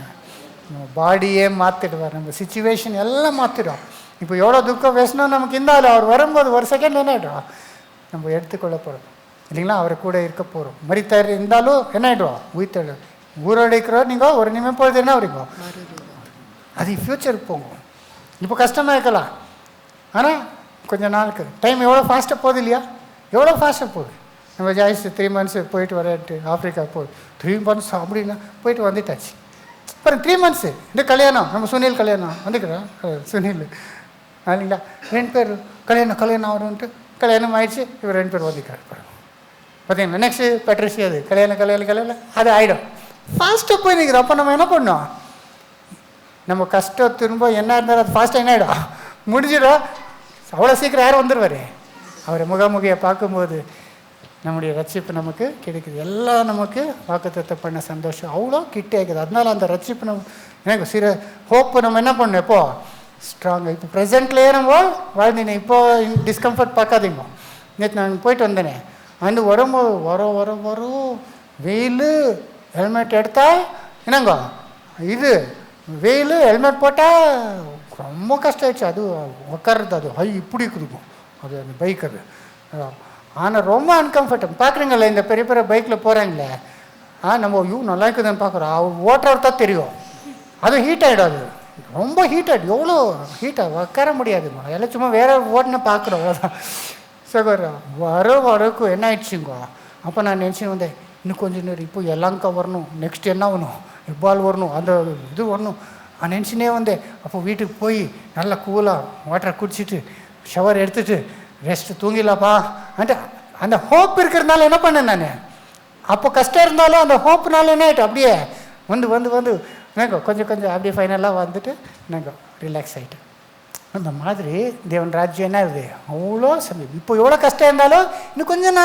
நம்ம பாடியே மாற்றிடுவார், நம்ம சிச்சுவேஷன் எல்லாம் மாற்றிடும். இப்போ எவ்வளோ துக்கம் பேசணும் நமக்கு இருந்தாலும் அவர் வரும்போது ஒரு செகண்ட் என்ன ஆகிடும், நம்ம எடுத்துக்கொள்ள போகிறோம் இல்லைங்களா? அவரை கூட இருக்க போகிறோம். மரித்தார் இருந்தாலும் என்ன ஆகிடும், உயிர்த்தெழு. ஊரோட இருக்கிறோம் நீங்கள் ஒரு பொழுது என்ன வரீங்க, அது ஃப்யூச்சருக்கு போகும். இப்போ கஷ்டமாக இருக்கலாம், ஆனால் கொஞ்சம் நாளுக்கு டைம் எவ்வளோ ஃபாஸ்ட்டாக போகுது இல்லையா? எவ்வளோ ஃபாஸ்ட்டாக போகுது. நம்ம ஜாய்ஸ் 3 months போயிட்டு வரேன்ட்டு ஆஃப்ரிக்கா போகுது. 3 months அப்படின்னா போயிட்டு வந்துட்டாச்சு. அப்புறம் 3 months இந்த கல்யாணம், நம்ம சுனில் கல்யாணம் வந்துக்கிறோம். சுனில் இல்லைங்களா, 2 பேர் கல்யாணம் ஆகணுன்ட்டு கல்யாணம் ஆயிடுச்சு. இவர் 2 பேர் வந்துக்கிறார் பார்த்தீங்களா. நெக்ஸ்ட்டு பெட்ரிசி அது கல்யாணம் அது ஆகிடும். ஃபாஸ்ட்டாக போய் நிற்கிறோம். அப்போ நம்ம என்ன பண்ணோம், நம்ம கஷ்டம் திரும்ப என்ன இருந்தாலும் அது ஃபாஸ்ட்டாக என்ன ஆகிடும், முடிஞ்சிடும். அவ்வளோ சீக்கிரம் யாரும் வந்துடுவார். அவரை முகமுகையை பார்க்கும்போது நம்முடைய ரட்சிப்பு நமக்கு கிடைக்குது. எல்லாம் நமக்கு வாக்குத்தத்தை பண்ண சந்தோஷம் அவ்வளோ கிட்டே இருக்குது. அதனால அந்த ரட்சிப்பு நம்ம எனக்கு ஹோப்பு நம்ம என்ன பண்ணணும், எப்போ ஸ்ட்ராங்காக இப்போ ப்ரெசென்ட்லேயே நம்ம வாழ்ந்தீங்க. இப்போது டிஸ்கம்ஃபர்ட் பார்க்காதீங்க. நேற்று நான் போயிட்டு வந்தேனே, வந்து வரும்போது வரும் வெயில், ஹெல்மெட் எடுத்தால் என்னங்க இது வெயில், ஹெல்மெட் போட்டால் ரொம்ப கஷ்டம் ஆயிடுச்சு. அது உட்கார்றது அது இப்படி இருக்குதுக்கும் அது அந்த பைக் அது. ஆனால் ரொம்ப அன்கம்ஃபர்டபுள். பார்க்குறீங்களே இந்த பெரிய பெரிய பைக்கில் போகிறாங்களே, நம்ம நல்லா இருக்குதுன்னு பார்க்குறோம். ஓட்டுறவர் தான் தெரியும். அது ஹீட் ஆகிடும். அது ரொம்ப ஹீட் ஆகிடும். எவ்வளோ ஹீட்டாக உட்கார முடியாதுங்க. எல்லாம் சும்மா வேறு ஓட்டுன்னு பார்க்குறோம். அவ்வளோதான் சார். வரக்கும் என்ன ஆயிடுச்சுங்க. அப்போ நான் நினச்சி வந்தேன், இன்னும் கொஞ்சம் நேரம் இப்போ எல்லாங்கா வரணும், நெக்ஸ்ட் என்ன வரணும், பால் வரணும், அந்த இது வரணும் நினச்சினே வந்தேன். அப்போ வீட்டுக்கு போய் நல்லா கூலாக வாட்டரை குடிச்சிட்டு ஷவர் எடுத்துகிட்டு ரெஸ்ட்டு தூங்கிடலாப்பா அந்த ஹோப் இருக்கிறதுனால என்ன பண்ணேன் நான். அப்போ கஷ்டம் இருந்தாலும் அந்த ஹோப்புனால என்ன ஆகிட்டு அப்படியே வந்து நாங்கள் கொஞ்சம் அப்படியே ஃபைனலாக வந்துட்டு நாங்கள் ரிலாக்ஸ் ஆகிட்டேன். அந்த மாதிரி தேவன் ராஜ்யம் என்ன ஆகுது, அவ்வளோ சமயம். இப்போ எவ்வளோ கஷ்டம் இருந்தாலும் இன்னும் கொஞ்சம்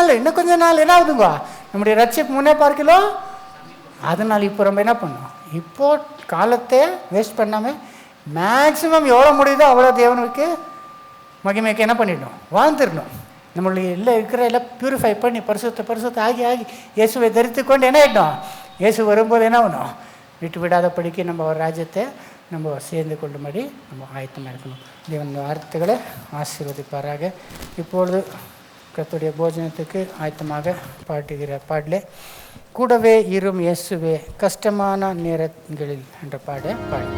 நாள் என்ன ஆகுதுங்க, நம்முடைய ரட்சிப்பு முன்னே பார்க்கலாம். அதனால் இப்போ நம்ம என்ன பண்ணோம், இப்போது காலத்தை வேஸ்ட் பண்ணாமல் மேக்ஸிமம் எவ்வளோ முடியுதோ அவ்வளோ தேவனுக்கு மகிமைக்கு என்ன பண்ணிடணும், வாழ்ந்துடணும். நம்மளுடைய எல்லாம் எல்லாம் பியூரிஃபை பண்ணி பரிசுத்த ஆகி இயேசுவை தரித்து கொண்டு என்ன ஆகிட்டோம், இயேசு வரும்போது என்ன ஆகணும், விட்டு விடாத படிக்க நம்ம ஒரு ராஜ்யத்தை நம்ம சேர்ந்து கொள்ளும்படி நம்ம ஆயத்தமாக இருக்கணும். தேவன் வார்த்தைகளை ஆசீர்வதிப்பாராக. இப்பொழுது கர்த்தருடைய போஜனத்துக்கு ஆயத்தமாக பாடுகிற பாடலே கூடவே இரும் இயேசுவே கஷ்டமான நேரங்களில் என்ற பாட பாடு.